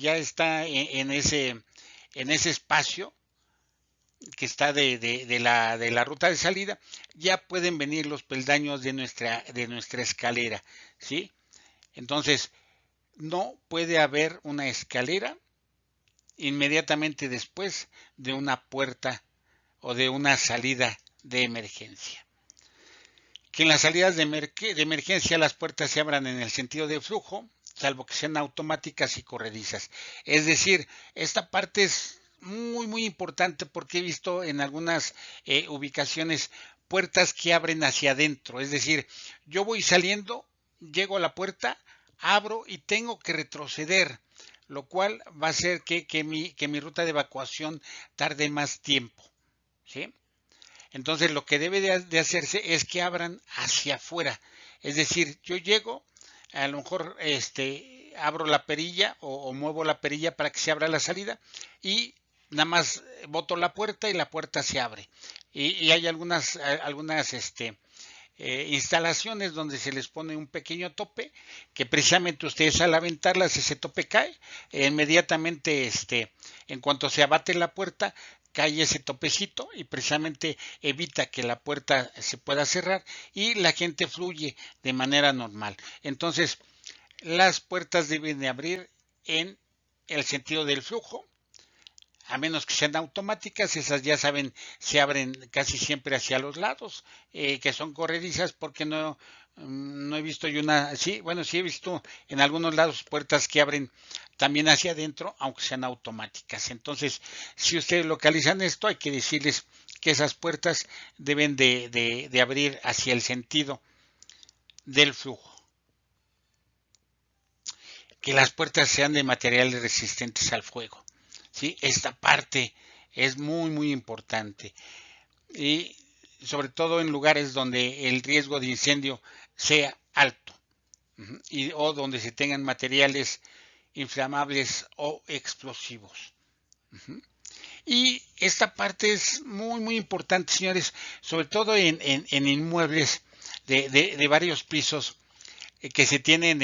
S1: ya está en ese espacio que está de la ruta de salida, ya pueden venir los peldaños de nuestra escalera, ¿sí? Entonces, no puede haber una escalera inmediatamente después de una puerta o de una salida de emergencia. Que en las salidas de emergencia las puertas se abran en el sentido de flujo, salvo que sean automáticas y corredizas. Es decir, esta parte es muy importante porque he visto en algunas ubicaciones puertas que abren hacia adentro. Es decir, yo voy saliendo, llego a la puerta, abro y tengo que retroceder, lo cual va a hacer que mi ruta de evacuación tarde más tiempo, ¿sí? Entonces lo que debe de hacerse es que abran hacia afuera. Es decir, yo llego, a lo mejor abro la perilla o muevo la perilla para que se abra la salida y nada más boto la puerta y la puerta se abre. Y hay algunas instalaciones donde se les pone un pequeño tope que precisamente ustedes al aventarlas ese tope cae inmediatamente en cuanto se abate la puerta cae ese topecito y precisamente evita que la puerta se pueda cerrar y la gente fluye de manera normal. Entonces las puertas deben de abrir en el sentido del flujo, a menos que sean automáticas, esas ya saben, se abren casi siempre hacia los lados, que son corredizas porque no he visto yo una, sí, bueno, sí he visto en algunos lados puertas que abren también hacia adentro, aunque sean automáticas. Entonces, si ustedes localizan esto, hay que decirles que esas puertas deben de abrir hacia el sentido del flujo. Que las puertas sean de materiales resistentes al fuego. ¿Sí? Esta parte es muy importante y sobre todo en lugares donde el riesgo de incendio sea alto o donde se tengan materiales inflamables o explosivos. Y esta parte es muy importante, señores, sobre todo en inmuebles de varios pisos que se tienen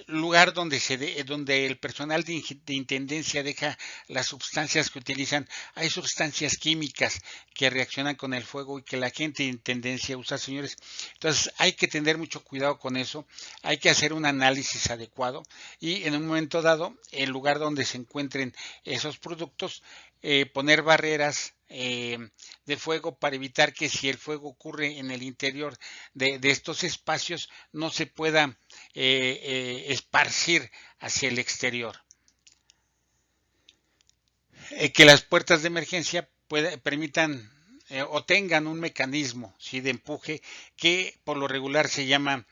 S1: lugar donde el personal de intendencia deja las sustancias que utilizan. Hay sustancias químicas que reaccionan con el fuego y que la gente de intendencia usa, señores. Entonces hay que tener mucho cuidado con eso, hay que hacer un análisis adecuado y en un momento dado, el lugar donde se encuentren esos productos, poner barreras de fuego para evitar que si el fuego ocurre en el interior de estos espacios no se pueda esparcir hacia el exterior. Que las puertas de emergencia permitan o tengan un mecanismo ¿sí? de empuje que por lo regular se llama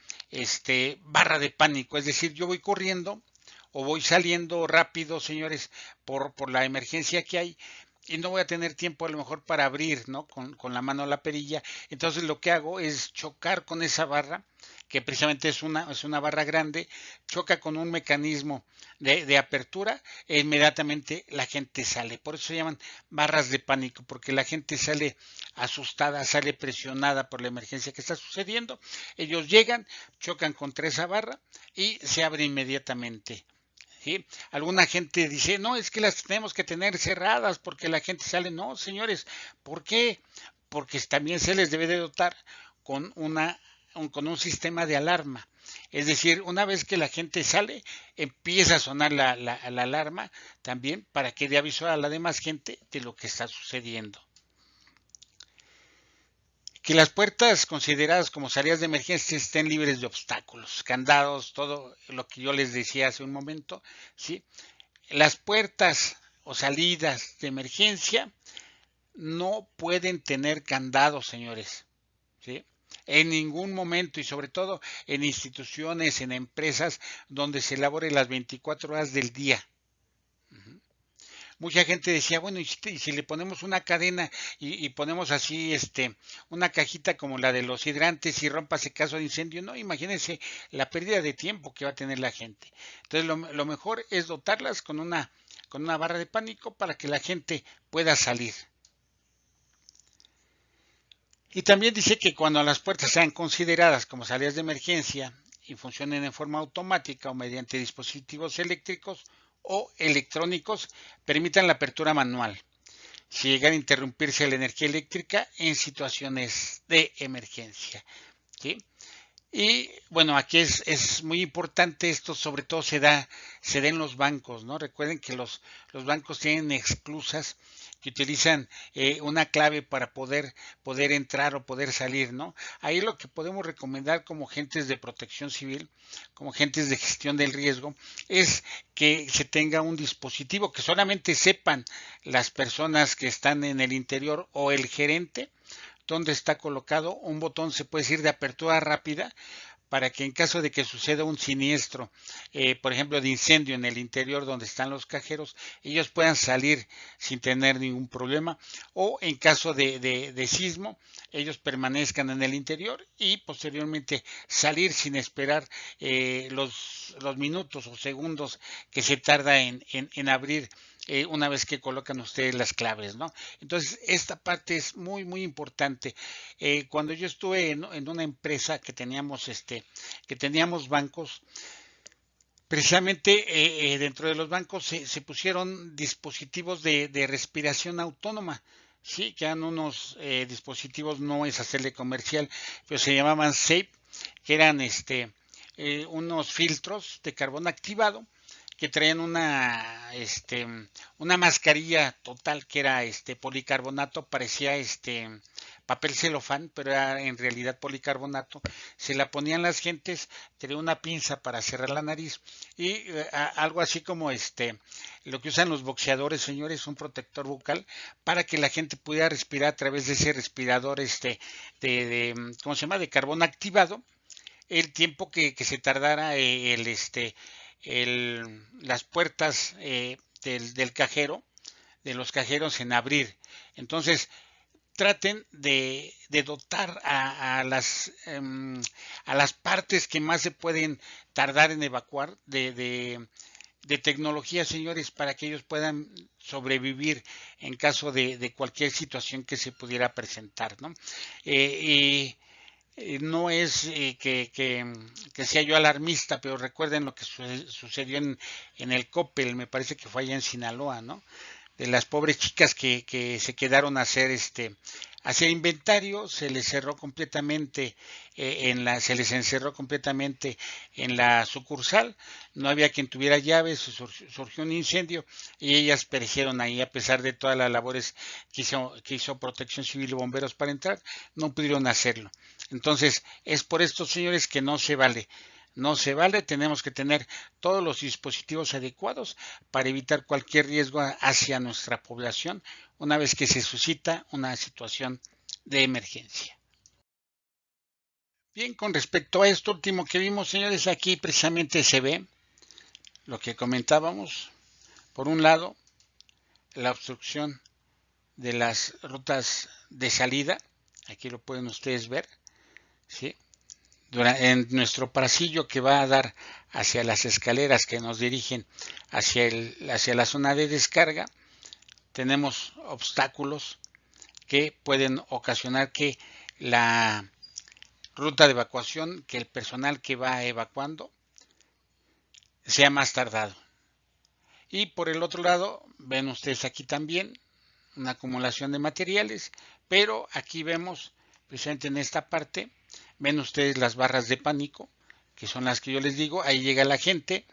S1: barra de pánico, es decir, yo voy corriendo o voy saliendo rápido, señores, por la emergencia que hay, y no voy a tener tiempo a lo mejor para abrir, ¿no? Con la mano la perilla. Entonces lo que hago es chocar con esa barra, que precisamente es una barra grande, choca con un mecanismo de apertura e inmediatamente la gente sale. Por eso se llaman barras de pánico, porque la gente sale asustada, sale presionada por la emergencia que está sucediendo. Ellos llegan, chocan contra esa barra y se abre inmediatamente. ¿Sí? Alguna gente dice, no, es que las tenemos que tener cerradas porque la gente sale. No, señores, ¿por qué? Porque también se les debe de dotar con con un sistema de alarma. Es decir, una vez que la gente sale, empieza a sonar la alarma también para que dé aviso a la demás gente de lo que está sucediendo. Que las puertas consideradas como salidas de emergencia estén libres de obstáculos, candados, todo lo que yo les decía hace un momento, ¿sí? Las puertas o salidas de emergencia no pueden tener candados, señores, ¿sí? En ningún momento y sobre todo en instituciones, en empresas donde se elabore las 24 horas del día. Mucha gente decía, bueno, y si le ponemos una cadena y ponemos así una cajita como la de los hidrantes y rompase caso de incendio, no, imagínense la pérdida de tiempo que va a tener la gente. Entonces lo mejor es dotarlas con una barra de pánico para que la gente pueda salir. Y también dice que cuando las puertas sean consideradas como salidas de emergencia y funcionen en forma automática o mediante dispositivos eléctricos o electrónicos, permitan la apertura manual, si llega a interrumpirse la energía eléctrica en situaciones de emergencia. ¿Sí? Y bueno, aquí es muy importante esto, sobre todo se da en los bancos, ¿no? Recuerden que los bancos tienen esclusas que utilizan una clave para poder entrar o poder salir, ¿no? Ahí lo que podemos recomendar como agentes de protección civil, como agentes de gestión del riesgo, es que se tenga un dispositivo que solamente sepan las personas que están en el interior o el gerente dónde está colocado. Un botón, se puede decir, de apertura rápida, para que en caso de que suceda un siniestro, por ejemplo, de incendio en el interior donde están los cajeros, ellos puedan salir sin tener ningún problema, o en caso de sismo, ellos permanezcan en el interior y posteriormente salir sin esperar los minutos o segundos que se tarda en abrir una vez que colocan ustedes las claves, ¿no? Entonces, esta parte es muy, muy importante. Cuando yo estuve en una empresa que teníamos bancos, precisamente dentro de los bancos se pusieron dispositivos de respiración autónoma. Sí, que eran unos dispositivos, no es hacerle comercial, pero se llamaban SAFE, que eran unos filtros de carbón activado que traían una mascarilla total que era policarbonato, parecía papel celofán, pero era en realidad policarbonato. Se la ponían las gentes, tenía una pinza para cerrar la nariz y algo así como lo que usan los boxeadores, señores, un protector bucal para que la gente pudiera respirar a través de ese respirador ¿cómo se llama? De carbón activado, el tiempo que se tardara las puertas del cajero, de los cajeros en abrir. Entonces, traten de dotar a las partes que más se pueden tardar en evacuar de tecnología, señores, para que ellos puedan sobrevivir en caso de cualquier situación que se pudiera presentar, ¿no? Y no es que sea yo alarmista, pero recuerden lo que sucedió en el Coppel, me parece que fue allá en Sinaloa, ¿no? De las pobres chicas que se quedaron a hacer inventario, se les cerró completamente se les encerró completamente en la sucursal, no había quien tuviera llaves, surgió un incendio y ellas perecieron ahí a pesar de todas las labores que hizo Protección Civil y Bomberos para entrar, no pudieron hacerlo. Entonces, es por esto, señores, que no se vale. No se vale, tenemos que tener todos los dispositivos adecuados para evitar cualquier riesgo hacia nuestra población una vez que se suscita una situación de emergencia. Bien, con respecto a esto último que vimos, señores, aquí precisamente se ve lo que comentábamos. Por un lado, la obstrucción de las rutas de salida, aquí lo pueden ustedes ver, ¿sí? En nuestro pasillo que va a dar hacia las escaleras que nos dirigen hacia la zona de descarga, tenemos obstáculos que pueden ocasionar que la ruta de evacuación, que el personal que va evacuando sea más tardado. Y por el otro lado, ven ustedes aquí también una acumulación de materiales, pero aquí vemos, precisamente en esta parte, ven ustedes las barras de pánico, que son las que yo les digo, ahí llega la gente,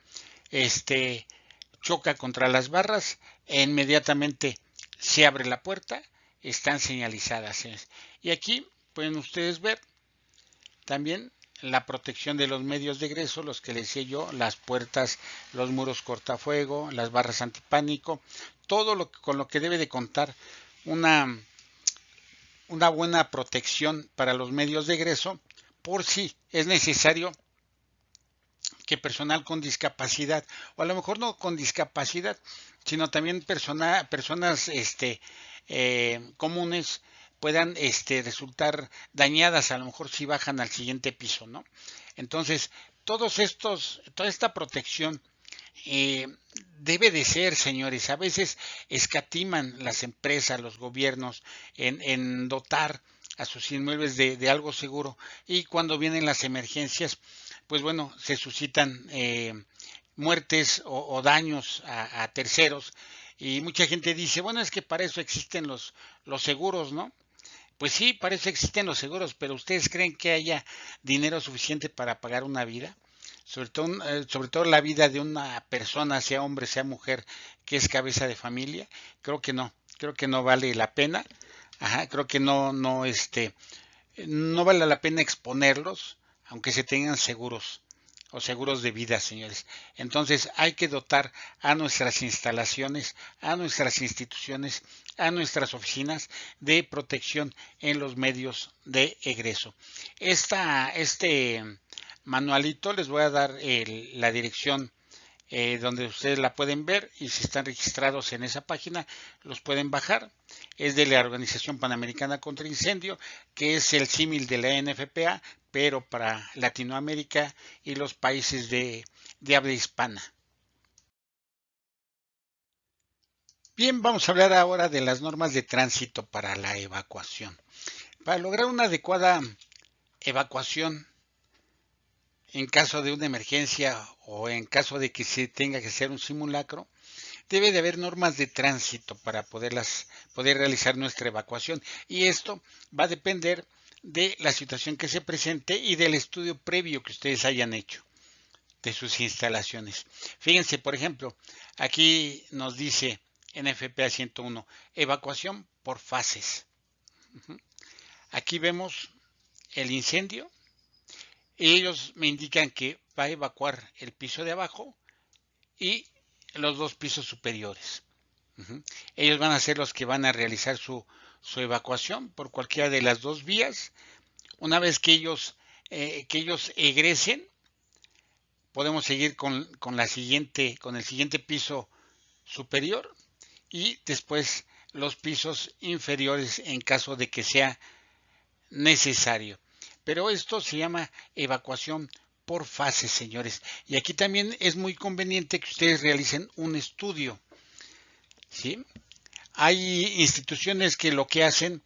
S1: choca contra las barras e inmediatamente se abre la puerta, están señalizadas. Y aquí pueden ustedes ver también la protección de los medios de egreso, los que les decía yo, las puertas, los muros cortafuego, las barras antipánico, todo con lo que debe de contar una buena protección para los medios de egreso, por si es necesario que personal con discapacidad, o a lo mejor no con discapacidad, sino también personas comunes puedan resultar dañadas, a lo mejor si bajan al siguiente piso, ¿no? Entonces, toda esta protección debe de ser, señores, a veces escatiman las empresas, los gobiernos en dotar a sus inmuebles de algo seguro, y cuando vienen las emergencias, pues bueno, se suscitan muertes o daños a terceros, y mucha gente dice, bueno, es que para eso existen los seguros, ¿no? Pues sí, para eso existen los seguros, pero ¿ustedes creen que haya dinero suficiente para pagar una vida? Sobre todo la vida de una persona, sea hombre, sea mujer, que es cabeza de familia. Creo que no. Creo que no vale la pena. Ajá, creo que no vale la pena exponerlos, aunque se tengan seguros o seguros de vida, señores. Entonces hay que dotar a nuestras instalaciones, a nuestras instituciones, a nuestras oficinas de protección en los medios de egreso. Este manualito les voy a dar la dirección donde ustedes la pueden ver, y si están registrados en esa página los pueden bajar. Es de la Organización Panamericana contra Incendio, que es el símil de la NFPA, pero para Latinoamérica y los países de habla hispana. Bien, vamos a hablar ahora de las normas de tránsito para la evacuación. Para lograr una adecuada evacuación en caso de una emergencia o en caso de que se tenga que hacer un simulacro, debe de haber normas de tránsito para poder realizar nuestra evacuación, y esto va a depender de la situación que se presente y del estudio previo que ustedes hayan hecho de sus instalaciones. Fíjense, por ejemplo, aquí nos dice NFPA 101, evacuación por fases. Aquí vemos el incendio y ellos me indican que va a evacuar el piso de abajo y los dos pisos superiores. Ellos van a ser los que van a realizar su evacuación por cualquiera de las dos vías. Una vez que ellos egresen, podemos seguir con el siguiente piso superior y después los pisos inferiores en caso de que sea necesario. Pero esto se llama evacuación por fases, señores. Y aquí también es muy conveniente que ustedes realicen un estudio, ¿sí? Hay instituciones que lo que hacen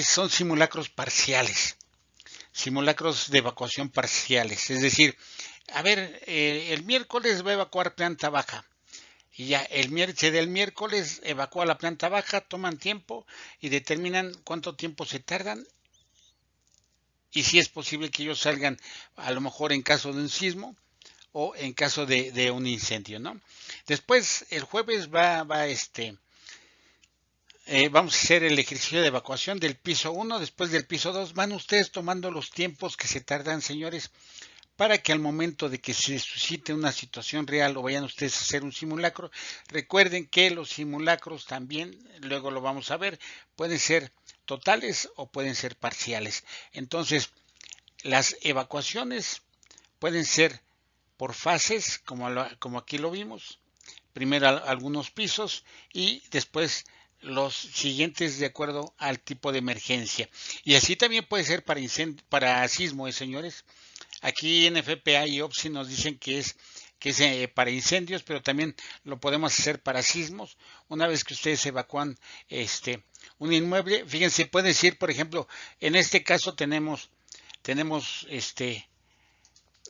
S1: son simulacros parciales, simulacros de evacuación parciales. Es decir, a ver, el miércoles va a evacuar planta baja. Y ya se da el miércoles, evacúa la planta baja, toman tiempo y determinan cuánto tiempo se tardan y si es posible que ellos salgan a lo mejor en caso de un sismo o en caso de un incendio, ¿no? Después el jueves vamos a hacer el ejercicio de evacuación del piso 1, después del piso 2 van ustedes tomando los tiempos que se tardan, señores, para que al momento de que se suscite una situación real o vayan ustedes a hacer un simulacro, recuerden que los simulacros también, luego lo vamos a ver, pueden ser totales o pueden ser parciales. Entonces, las evacuaciones pueden ser por fases, como aquí lo vimos, primero algunos pisos y después los siguientes de acuerdo al tipo de emergencia. Y así también puede ser para sismo, señores. Aquí en FPA y OPSI nos dicen que es para incendios, pero también lo podemos hacer para sismos. Una vez que ustedes evacúan un inmueble, fíjense, puede decir, por ejemplo, en este caso tenemos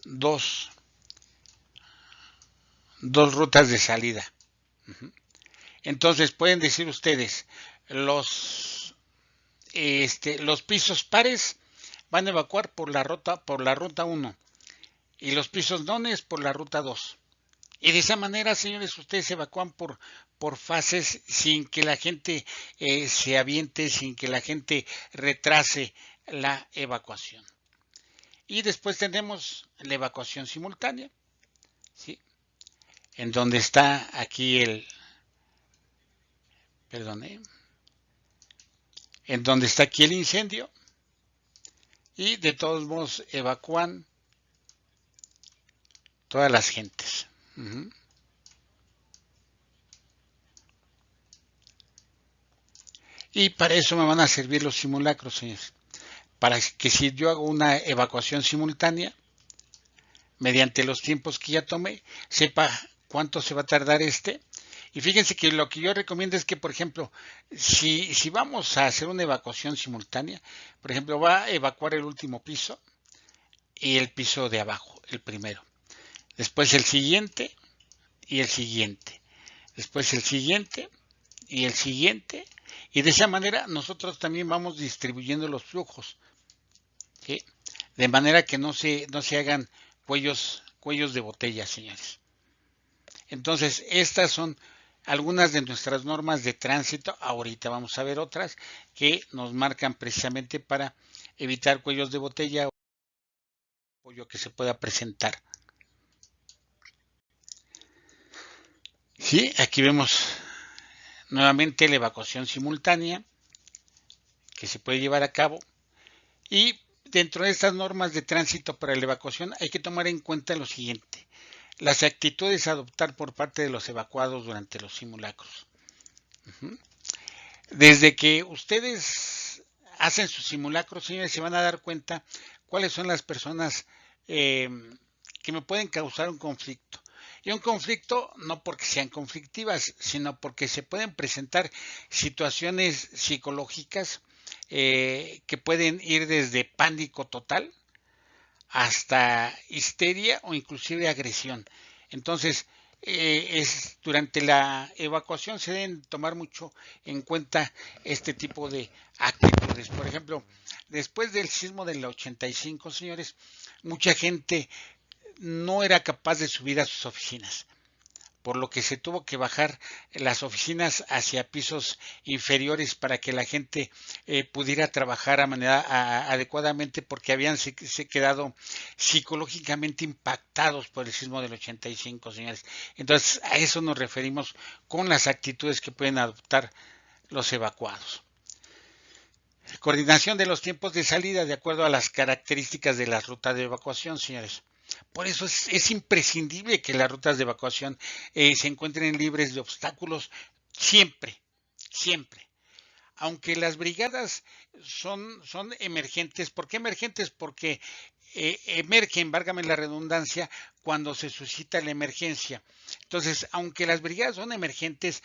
S1: dos rutas de salida. Entonces pueden decir ustedes, los pisos pares van a evacuar por la ruta 1 y los pisos nones por la ruta 2. Y de esa manera, señores, ustedes evacúan por fases sin que la gente se aviente, sin que la gente retrase la evacuación. Y después tenemos la evacuación simultánea, ¿sí? En donde está aquí en donde está aquí el incendio, y de todos modos evacúan todas las gentes. Y para eso me van a servir los simulacros, señores. Para que si yo hago una evacuación simultánea, mediante los tiempos que ya tomé, sepa cuánto se va a tardar Y fíjense que lo que yo recomiendo es que, por ejemplo, si vamos a hacer una evacuación simultánea, por ejemplo, va a evacuar el último piso y el piso de abajo, el primero. Después el siguiente y el siguiente. Después el siguiente y el siguiente. Y de esa manera nosotros también vamos distribuyendo los flujos, ¿sí? De manera que no se hagan cuellos de botella, señores. Entonces, estas son algunas de nuestras normas de tránsito. Ahorita vamos a ver otras que nos marcan precisamente para evitar cuellos de botella o apoyo que se pueda presentar. Sí, aquí vemos nuevamente la evacuación simultánea que se puede llevar a cabo, y dentro de estas normas de tránsito para la evacuación hay que tomar en cuenta lo siguiente: las actitudes a adoptar por parte de los evacuados durante los simulacros. Desde que ustedes hacen sus simulacros, señores, se van a dar cuenta cuáles son las personas que me pueden causar un conflicto. Y un conflicto no porque sean conflictivas, sino porque se pueden presentar situaciones psicológicas que pueden ir desde pánico total hasta histeria o inclusive agresión. Entonces, durante la evacuación se deben tomar mucho en cuenta este tipo de actitudes. Por ejemplo, después del sismo del 85, señores, mucha gente no era capaz de subir a sus oficinas, por lo que se tuvo que bajar las oficinas hacia pisos inferiores para que la gente pudiera trabajar adecuadamente, porque habían se quedado psicológicamente impactados por el sismo del 85, señores. Entonces, a eso nos referimos con las actitudes que pueden adoptar los evacuados. Coordinación de los tiempos de salida de acuerdo a las características de las rutas de evacuación, señores. Por eso es imprescindible que las rutas de evacuación se encuentren libres de obstáculos siempre, siempre. Aunque las brigadas son emergentes. ¿Por qué emergentes? Porque emergen, válgame la redundancia, cuando se suscita la emergencia. Entonces, aunque las brigadas son emergentes,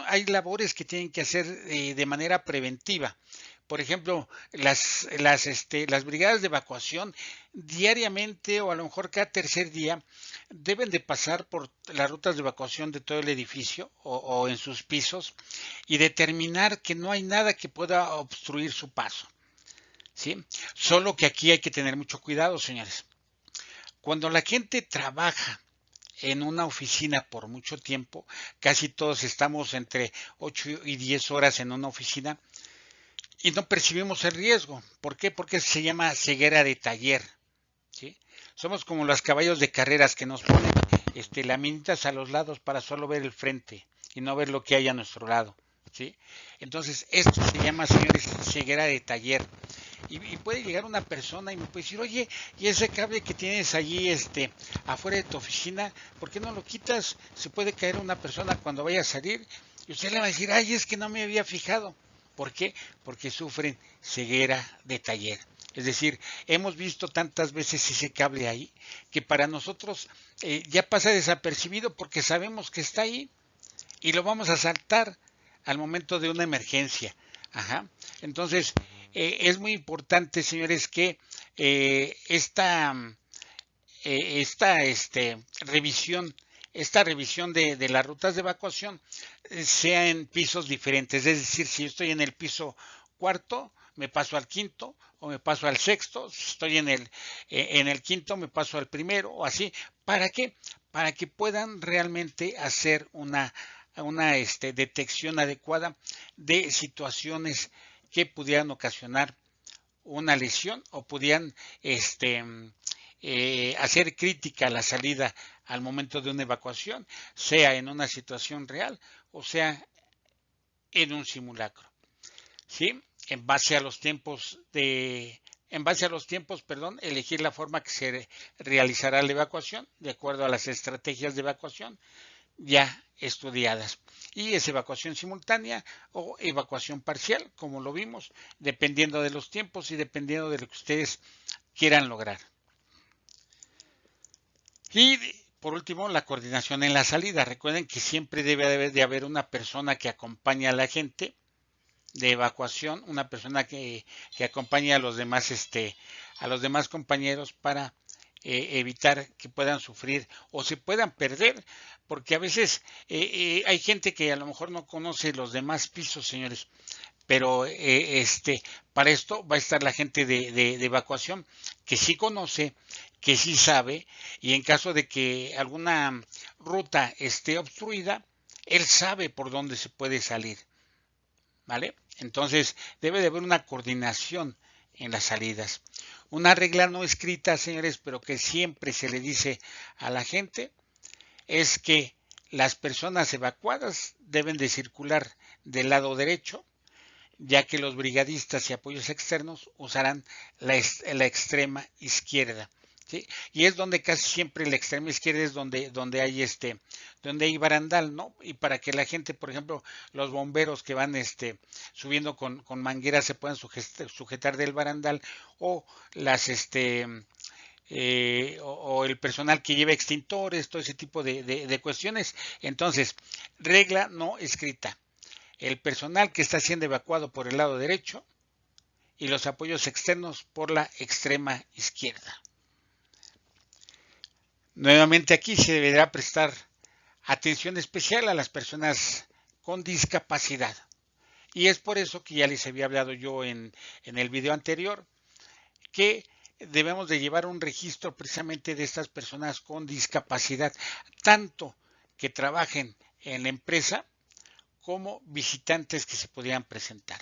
S1: hay labores que tienen que hacer de manera preventiva. Por ejemplo, las brigadas de evacuación diariamente o a lo mejor cada tercer día deben de pasar por las rutas de evacuación de todo el edificio o en sus pisos y determinar que no hay nada que pueda obstruir su paso. ¿Sí? Solo que aquí hay que tener mucho cuidado, señores. Cuando la gente trabaja en una oficina por mucho tiempo, casi todos estamos entre 8 y 10 horas en una oficina, y no percibimos el riesgo. ¿Por qué? Porque se llama ceguera de taller. ¿Sí? Somos como los caballos de carreras que nos ponen laminitas a los lados para solo ver el frente y no ver lo que hay a nuestro lado. ¿Sí? Entonces, esto se llama, señores, ceguera de taller. Y puede llegar una persona y me puede decir: oye, y ese cable que tienes allí afuera de tu oficina, ¿por qué no lo quitas? Se puede caer una persona cuando vaya a salir. Y usted le va a decir: ay, es que no me había fijado. ¿Por qué? Porque sufren ceguera de taller. Es decir, hemos visto tantas veces ese cable ahí que para nosotros ya pasa desapercibido porque sabemos que está ahí y lo vamos a saltar al momento de una emergencia. Ajá. Entonces, es muy importante, señores, que esta revisión de las rutas de evacuación sea en pisos diferentes. Es decir, si estoy en el piso cuarto, me paso al quinto o me paso al sexto. Si estoy en el quinto, me paso al primero o así. ¿Para qué? Para que puedan realmente hacer una detección adecuada de situaciones que pudieran ocasionar una lesión o pudieran hacer crítica a la salida al momento de una evacuación, sea en una situación real o sea en un simulacro. ¿Sí? En base a los tiempos, elegir la forma que se realizará la evacuación de acuerdo a las estrategias de evacuación ya estudiadas. Y es evacuación simultánea o evacuación parcial, como lo vimos, dependiendo de los tiempos y dependiendo de lo que ustedes quieran lograr. Y por último, la coordinación en la salida. Recuerden que siempre debe de haber una persona que acompañe a la gente de evacuación, una persona que acompañe a los demás compañeros para evitar que puedan sufrir o se puedan perder, porque a veces hay gente que a lo mejor no conoce los demás pisos, señores, pero para esto va a estar la gente de evacuación que sí conoce, que sí sabe, y en caso de que alguna ruta esté obstruida, él sabe por dónde se puede salir, ¿vale? Entonces debe de haber una coordinación en las salidas. Una regla no escrita, señores, pero que siempre se le dice a la gente, es que las personas evacuadas deben de circular del lado derecho, ya que los brigadistas y apoyos externos usarán la extrema izquierda. ¿Sí? Y es donde casi siempre la extrema izquierda es donde hay barandal, ¿no? Y para que la gente, por ejemplo, los bomberos que van subiendo con mangueras se puedan sujetar del barandal, o las o el personal que lleva extintores, todo ese tipo de cuestiones. Entonces, regla no escrita: el personal que está siendo evacuado por el lado derecho y los apoyos externos por la extrema izquierda. Nuevamente aquí se deberá prestar atención especial a las personas con discapacidad. Y es por eso que ya les había hablado yo en el video anterior, que debemos de llevar un registro precisamente de estas personas con discapacidad, tanto que trabajen en la empresa como visitantes que se podrían presentar.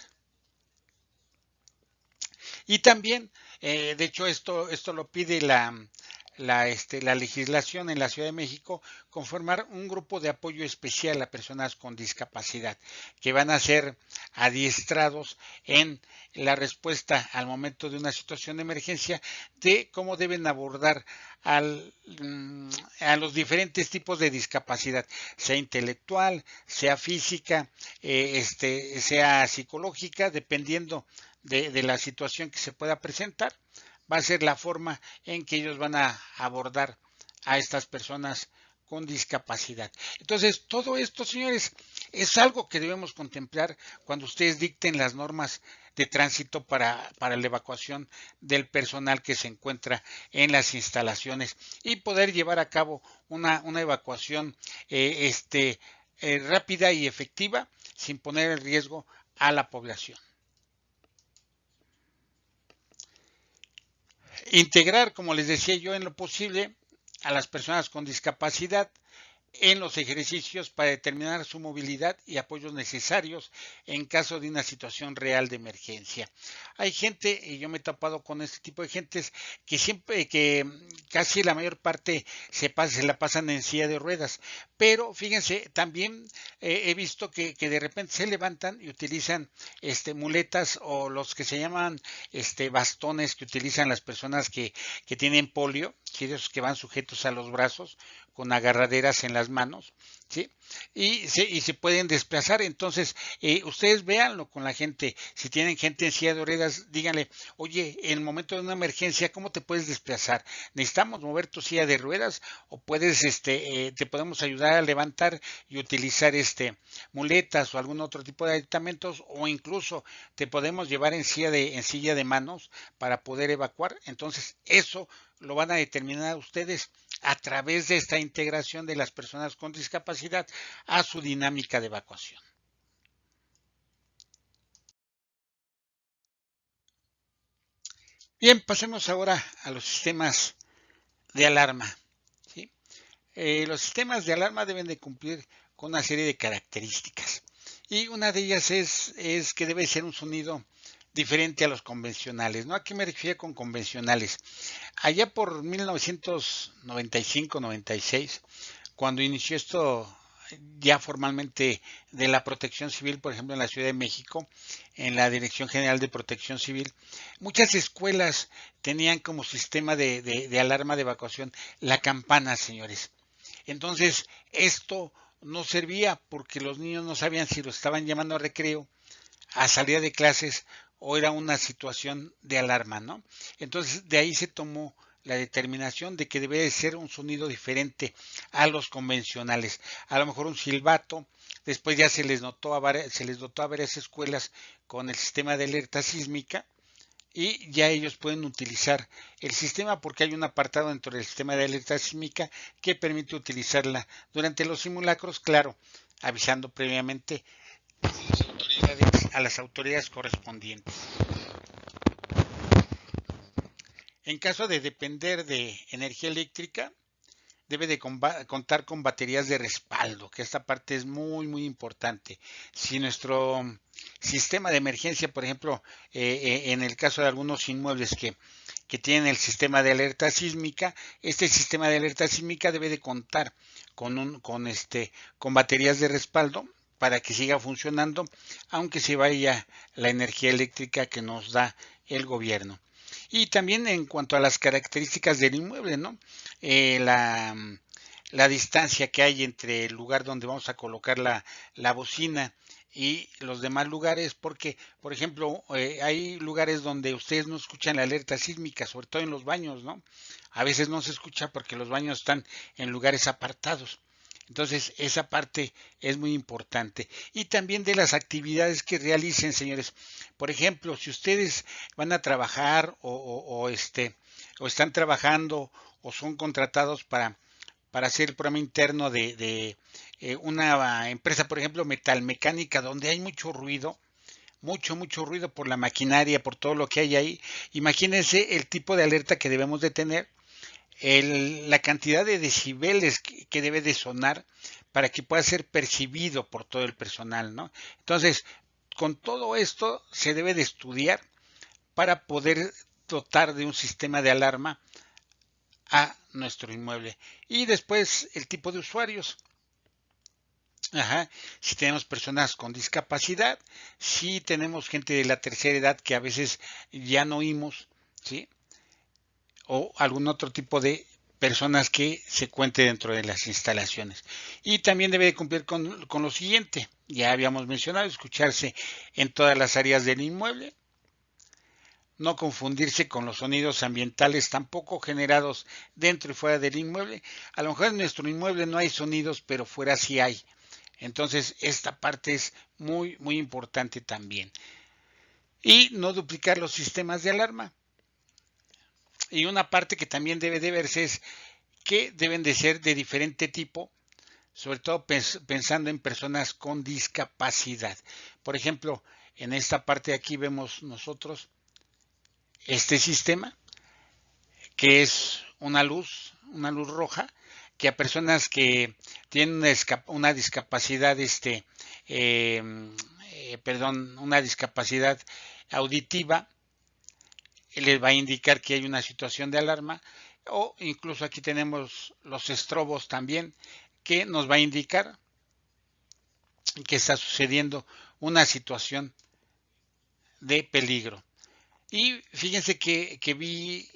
S1: Y también, de hecho, esto lo pide la legislación en la Ciudad de México, conformar un grupo de apoyo especial a personas con discapacidad, que van a ser adiestrados en la respuesta al momento de una situación de emergencia, de cómo deben abordar a los diferentes tipos de discapacidad, sea intelectual, sea física, sea psicológica, dependiendo de la situación que se pueda presentar. Va a ser la forma en que ellos van a abordar a estas personas con discapacidad. Entonces, todo esto, señores, es algo que debemos contemplar cuando ustedes dicten las normas de tránsito para la evacuación del personal que se encuentra en las instalaciones, y poder llevar a cabo una evacuación rápida y efectiva, sin poner en riesgo a la población. Integrar, como les decía yo, en lo posible a las personas con discapacidad en los ejercicios para determinar su movilidad y apoyos necesarios en caso de una situación real de emergencia. Hay gente, y yo me he topado con este tipo de gentes, que casi la mayor parte se la pasan en silla de ruedas, pero fíjense, también he visto que de repente se levantan y utilizan muletas, o los que se llaman bastones que utilizan las personas que tienen polio, esos que van sujetos a los brazos con agarraderas en las manos, ¿sí? Y se pueden desplazar. Entonces, ustedes véanlo con la gente. Si tienen gente en silla de ruedas, díganle, oye, en el momento de una emergencia, ¿cómo te puedes desplazar? ¿Necesitamos mover tu silla de ruedas? ¿O puedes, te podemos ayudar a levantar y utilizar muletas o algún otro tipo de aditamentos? O incluso te podemos llevar en silla de manos para poder evacuar. Entonces, eso lo van a determinar ustedes a través de esta integración de las personas con discapacidad a su dinámica de evacuación. Bien, pasemos ahora a los sistemas de alarma, ¿sí? Los sistemas de alarma deben de cumplir con una serie de características, y una de ellas es que debe ser un sonido diferente a los convencionales, ¿no? ¿A qué me refiero con convencionales? Allá por 1995-96, cuando inició esto ya formalmente de la Protección Civil, por ejemplo en la Ciudad de México, en la Dirección General de Protección Civil, muchas escuelas tenían como sistema de alarma de evacuación la campana, señores. Entonces, esto no servía porque los niños no sabían si lo estaban llamando a recreo, a salida de clases, o era una situación de alarma, ¿no? Entonces, de ahí se tomó la determinación de que debe de ser un sonido diferente a los convencionales. A lo mejor un silbato. Después ya se les dotó a varias escuelas con el sistema de alerta sísmica, y ya ellos pueden utilizar el sistema, porque hay un apartado dentro del sistema de alerta sísmica que permite utilizarla durante los simulacros, claro, avisando previamente a las autoridades correspondientes. En caso de depender de energía eléctrica, debe de contar con baterías de respaldo, que esta parte es muy importante. Si nuestro sistema de emergencia, por ejemplo, en el caso de algunos inmuebles que tienen el sistema de alerta sísmica, este sistema de alerta sísmica debe de contar con baterías de respaldo para que siga funcionando, aunque se vaya la energía eléctrica que nos da el gobierno. Y también en cuanto a las características del inmueble, ¿no? La distancia que hay entre el lugar donde vamos a colocar la bocina y los demás lugares, porque, por ejemplo, hay lugares donde ustedes no escuchan la alerta sísmica, sobre todo en los baños, ¿no? A veces no se escucha porque los baños están en lugares apartados. Entonces, esa parte es muy importante. Y también de las actividades que realicen, señores. Por ejemplo, si ustedes van a trabajar o están trabajando o son contratados para hacer el programa interno de una empresa, por ejemplo, metalmecánica, donde hay mucho ruido, mucho ruido por la maquinaria, por todo lo que hay ahí. Imagínense el tipo de alerta que debemos de tener, la cantidad de decibeles que debe de sonar para que pueda ser percibido por todo el personal, ¿no? Entonces, con todo esto se debe de estudiar para poder dotar de un sistema de alarma a nuestro inmueble. Y después el tipo de usuarios. Ajá. Si tenemos personas con discapacidad, si tenemos gente de la tercera edad que a veces ya no oímos, ¿sí? O algún otro tipo de personas que se cuente dentro de las instalaciones. Y también debe de cumplir con lo siguiente, ya habíamos mencionado, escucharse en todas las áreas del inmueble, no confundirse con los sonidos ambientales tampoco generados dentro y fuera del inmueble. A lo mejor en nuestro inmueble no hay sonidos, pero fuera sí hay. Entonces, esta parte es muy importante también. Y no duplicar los sistemas de alarma. Y una parte que también debe de verse es que deben de ser de diferente tipo, sobre todo pensando en personas con discapacidad. Por ejemplo, en esta parte de aquí vemos nosotros este sistema, que es una luz roja, que a personas que tienen una discapacidad, eh, una discapacidad auditiva, les va a indicar que hay una situación de alarma, o incluso aquí tenemos los estrobos también, que nos va a indicar que está sucediendo una situación de peligro. Y fíjense que vi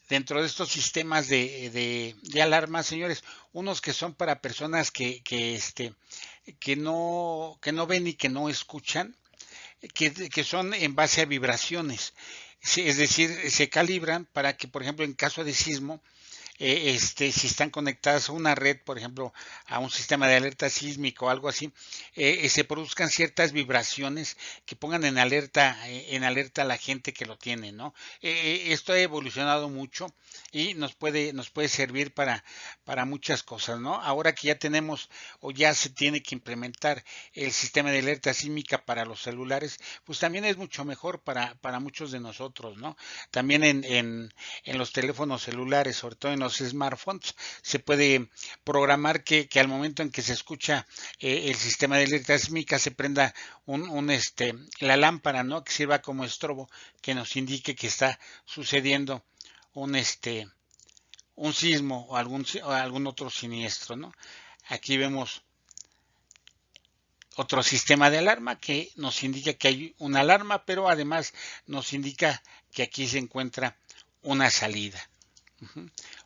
S1: dentro de estos sistemas de alarma, señores, unos que son para personas que no ven y que no escuchan, que son en base a vibraciones. Es decir, se calibran para que, por ejemplo, en caso de sismo, si están conectadas a una red, por ejemplo, a un sistema de alerta sísmico o algo así, se produzcan ciertas vibraciones que pongan en alerta a la gente que lo tiene, ¿no? Esto ha evolucionado mucho y nos puede servir para muchas cosas, ¿no? Ahora que ya tenemos o ya se tiene que implementar el sistema de alerta sísmica para los celulares, pues también es mucho mejor para muchos de nosotros, ¿no? También en los teléfonos celulares, sobre todo en los smartphones, se puede programar que al momento en que se escucha el sistema de alerta sísmica se prenda la lámpara, ¿no? Que sirva como estrobo, que nos indique que está sucediendo un un sismo o algún otro siniestro, ¿no? Aquí vemos otro sistema de alarma que nos indica que hay una alarma, pero además nos indica que aquí se encuentra una salida.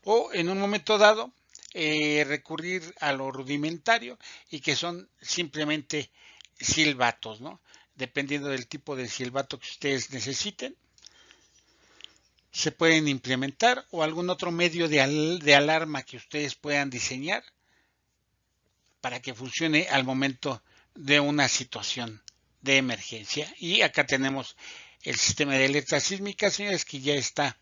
S1: O en un momento dado, recurrir a lo rudimentario y que son simplemente silbatos, ¿no? Dependiendo del tipo de silbato que ustedes necesiten, se pueden implementar o algún otro medio de alarma que ustedes puedan diseñar para que funcione al momento de una situación de emergencia. Y acá tenemos el sistema de alerta sísmica, señores, que ya está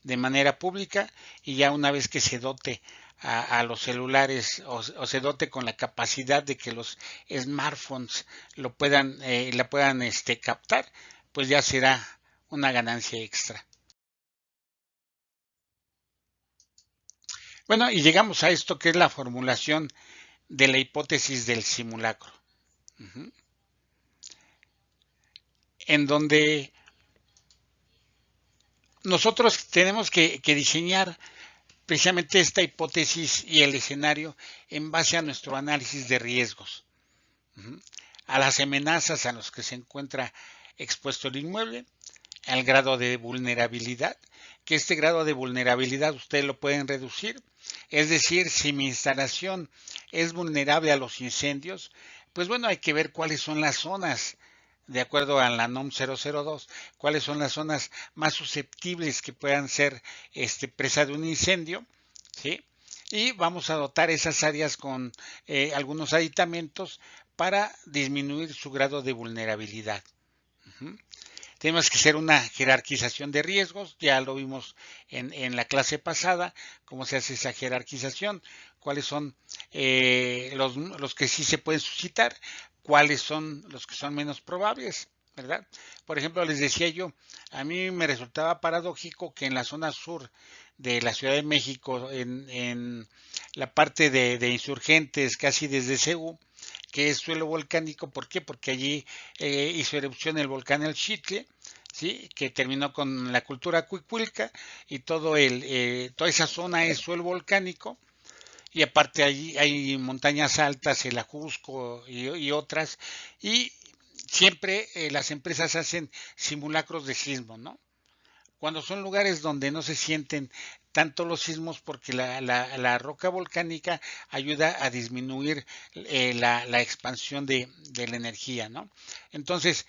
S1: de manera pública y ya una vez que se dote a los celulares o se dote con la capacidad de que los smartphones la puedan captar, pues ya será una ganancia extra. Bueno, y llegamos a esto que es la formulación de la hipótesis del simulacro, ujú, en donde nosotros tenemos que diseñar precisamente esta hipótesis y el escenario en base a nuestro análisis de riesgos, ujú, a las amenazas a las que se encuentra expuesto el inmueble, al grado de vulnerabilidad, que este grado de vulnerabilidad ustedes lo pueden reducir, es decir, si mi instalación es vulnerable a los incendios, pues bueno, hay que ver cuáles son las zonas, de acuerdo a la NOM 002, cuáles son las zonas más susceptibles que puedan ser presa de un incendio, ¿sí? Y vamos a dotar esas áreas con algunos aditamentos para disminuir su grado de vulnerabilidad. Uh-huh. Tenemos que hacer una jerarquización de riesgos, ya lo vimos la clase pasada, cómo se hace esa jerarquización, cuáles son los que sí se pueden suscitar, cuáles son los que son menos probables, ¿verdad? Por ejemplo, les decía yo, a mí me resultaba paradójico que en la zona sur de la Ciudad de México, en la parte de Insurgentes, casi desde CEU, que es suelo volcánico. ¿Por qué? Porque allí hizo erupción el volcán El Xitle, ¿sí? Que terminó con la cultura cuicuilca y toda esa zona es suelo volcánico. Y aparte allí hay montañas altas, el Ajusco y otras, y siempre las empresas hacen simulacros de sismo, ¿no? Cuando son lugares donde no se sienten tanto los sismos porque la roca volcánica ayuda a disminuir la expansión de la energía, ¿no? Entonces,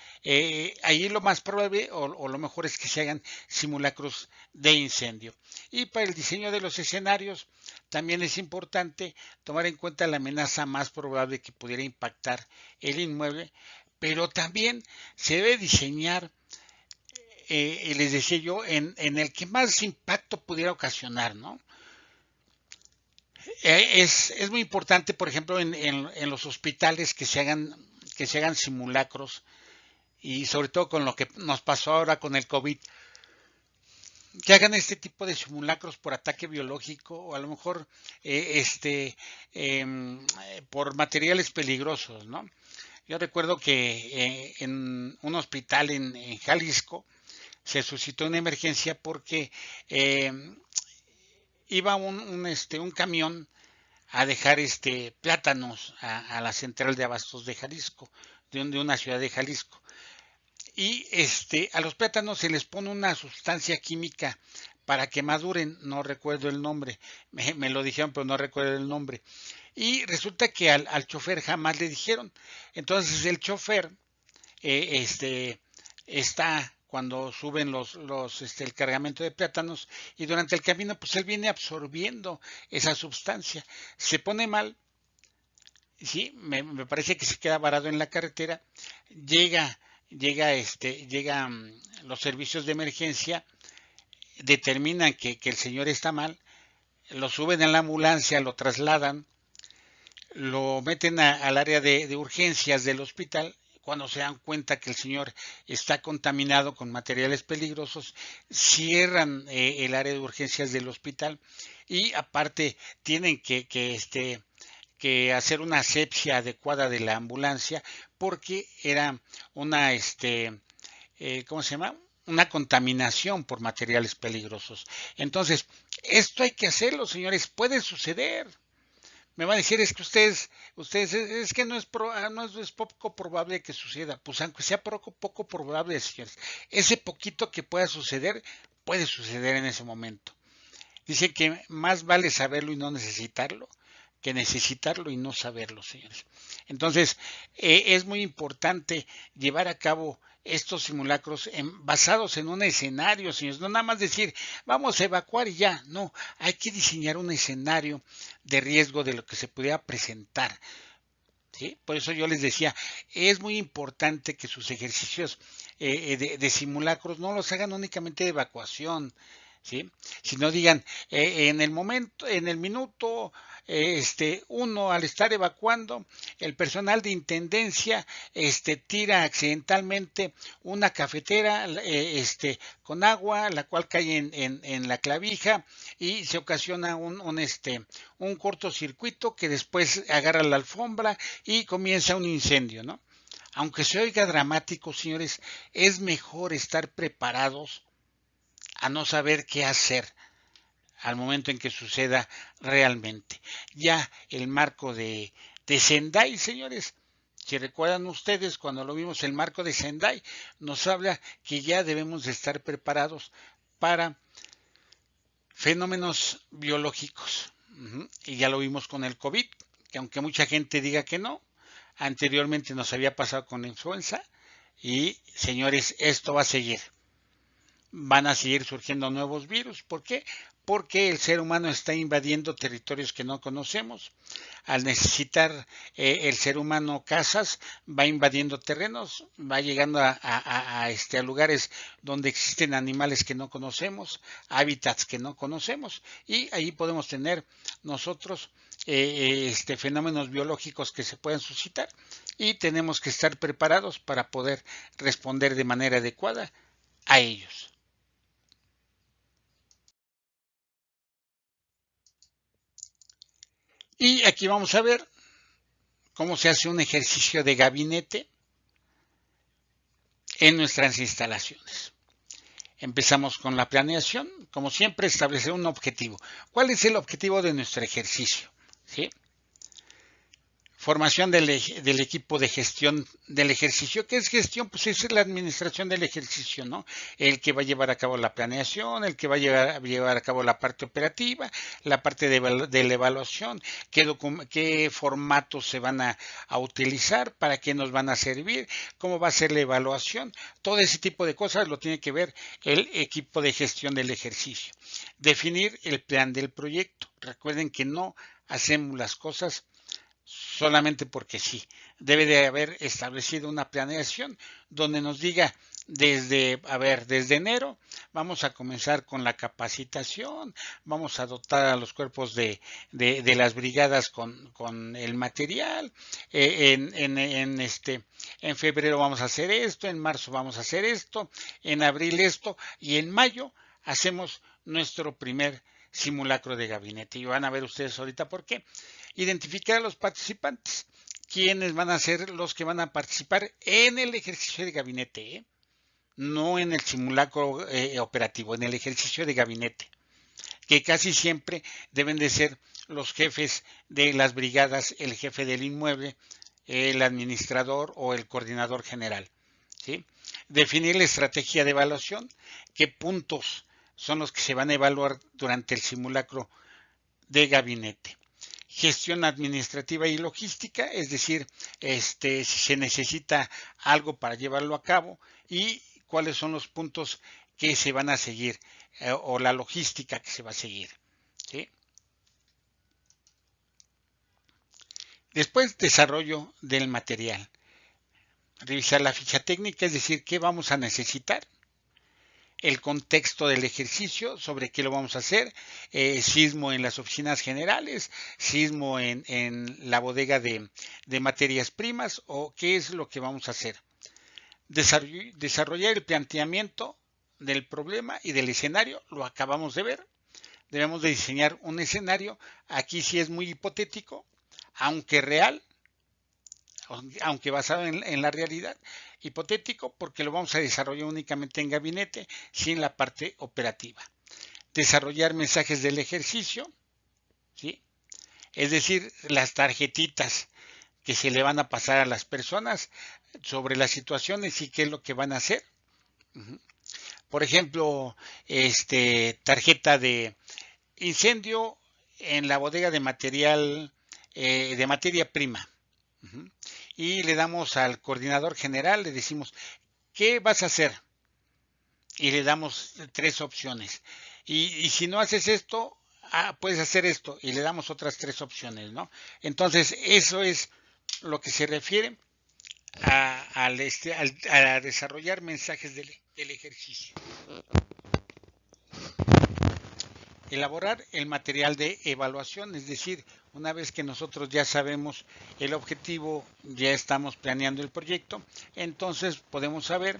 S1: ahí lo más probable o lo mejor es que se hagan simulacros de incendio. Y para el diseño de los escenarios, también es importante tomar en cuenta la amenaza más probable que pudiera impactar el inmueble, pero también se debe diseñar les decía yo, en el que más impacto pudiera ocasionar, ¿no? Es muy importante, por ejemplo, en los hospitales que se hagan simulacros y sobre todo con lo que nos pasó ahora con el COVID, que hagan este tipo de simulacros por ataque biológico o a lo mejor por materiales peligrosos, ¿no? Yo recuerdo que en un hospital en Jalisco se suscitó una emergencia porque eh, iba un camión a dejar plátanos a la central de abastos de Jalisco, de una ciudad de Jalisco. Y a los plátanos se les pone una sustancia química para que maduren, no recuerdo el nombre, me lo dijeron pero no recuerdo el nombre. Y resulta que al chofer jamás le dijeron. Entonces el chofer está cuando suben el cargamento de plátanos y durante el camino pues él viene absorbiendo esa sustancia, se pone mal, sí, me parece que se queda varado en la carretera, llegan los servicios de emergencia, determinan que el señor está mal, lo suben en la ambulancia, lo trasladan, lo meten al área de urgencias del hospital. Cuando se dan cuenta que el señor está contaminado con materiales peligrosos, cierran el área de urgencias del hospital y aparte tienen que hacer una asepsia adecuada de la ambulancia porque era una, ¿cómo se llama? Una contaminación por materiales peligrosos. Entonces, esto hay que hacerlo, señores, puede suceder. Me va a decir, es que ustedes es que no es poco probable que suceda. Pues aunque sea poco probable, señores, ese poquito que pueda suceder, puede suceder en ese momento. Dice que más vale saberlo y no necesitarlo, que necesitarlo y no saberlo, señores. Entonces, es muy importante llevar a cabo estos simulacros basados en un escenario, señores. No nada más decir, vamos a evacuar y ya. No, hay que diseñar un escenario de riesgo de lo que se pudiera presentar. ¿Sí? Por eso yo les decía, es muy importante que sus ejercicios de simulacros no los hagan únicamente de evacuación, ¿sí? Si no digan, en el momento, en el minuto uno, al estar evacuando, el personal de intendencia tira accidentalmente una cafetera con agua, la cual cae en la clavija y se ocasiona un cortocircuito que después agarra la alfombra y comienza un incendio, ¿no? Aunque se oiga dramático, señores, es mejor estar preparados a no saber qué hacer al momento en que suceda realmente. Ya el marco de Sendai, señores, si recuerdan ustedes cuando lo vimos, el marco de Sendai nos habla que ya debemos de estar preparados para fenómenos biológicos. Y ya lo vimos con el COVID, que aunque mucha gente diga que no, anteriormente nos había pasado con la influenza y, señores, esto va a seguir. Van a seguir surgiendo nuevos virus. ¿Por qué? Porque el ser humano está invadiendo territorios que no conocemos. Al necesitar el ser humano casas, va invadiendo terrenos, va llegando a lugares donde existen animales que no conocemos, hábitats que no conocemos, y ahí podemos tener nosotros fenómenos biológicos que se pueden suscitar y tenemos que estar preparados para poder responder de manera adecuada a ellos. Y aquí vamos a ver cómo se hace un ejercicio de gabinete en nuestras instalaciones. Empezamos con la planeación, como siempre, establecer un objetivo. ¿Cuál es el objetivo de nuestro ejercicio? ¿Sí? Formación del equipo de gestión del ejercicio. ¿Qué es gestión? Pues es la administración del ejercicio, ¿no? El que va a llevar a cabo la planeación, el que va a llevar a cabo la parte operativa, la parte de la evaluación, qué formatos se van a utilizar, para qué nos van a servir, cómo va a ser la evaluación. Todo ese tipo de cosas lo tiene que ver el equipo de gestión del ejercicio. Definir el plan del proyecto. Recuerden que no hacemos las cosas solamente porque sí. Debe de haber establecido una planeación donde nos diga desde enero vamos a comenzar con la capacitación, vamos a dotar a los cuerpos de las brigadas con el material, en febrero vamos a hacer esto, en marzo vamos a hacer esto, en abril esto, y en mayo hacemos nuestro primer simulacro de gabinete. Y van a ver ustedes ahorita por qué. Identificar a los participantes. ¿Quiénes van a ser los que van a participar en el ejercicio de gabinete? No en el simulacro operativo, en el ejercicio de gabinete, que casi siempre deben de ser los jefes de las brigadas, el jefe del inmueble, el administrador o el coordinador general. ¿Sí? Definir la estrategia de evaluación, qué puntos son los que se van a evaluar durante el simulacro de gabinete. Gestión administrativa y logística, es decir, si se necesita algo para llevarlo a cabo y cuáles son los puntos que se van a seguir o la logística que se va a seguir. ¿Sí? Después, desarrollo del material. Revisar la ficha técnica, es decir, qué vamos a necesitar. El contexto del ejercicio, sobre qué lo vamos a hacer, sismo en las oficinas generales, sismo en la bodega de materias primas, o qué es lo que vamos a hacer. Desarrollar el planteamiento del problema y del escenario, lo acabamos de ver. Debemos de diseñar un escenario, aquí sí es muy hipotético, aunque real, aunque basado en la realidad, hipotético porque lo vamos a desarrollar únicamente en gabinete sin la parte operativa. Desarrollar mensajes del ejercicio, ¿sí? Es decir, las tarjetitas que se le van a pasar a las personas sobre las situaciones y qué es lo que van a hacer. Por ejemplo, tarjeta de incendio en la bodega de material, de materia prima. Y le damos al coordinador general, le decimos, ¿qué vas a hacer? Y le damos 3 opciones. Y si no haces esto, puedes hacer esto. Y le damos otras 3 opciones, ¿no? Entonces, eso es lo que se refiere a desarrollar mensajes del ejercicio. Elaborar el material de evaluación, es decir, una vez que nosotros ya sabemos el objetivo, ya estamos planeando el proyecto, entonces podemos saber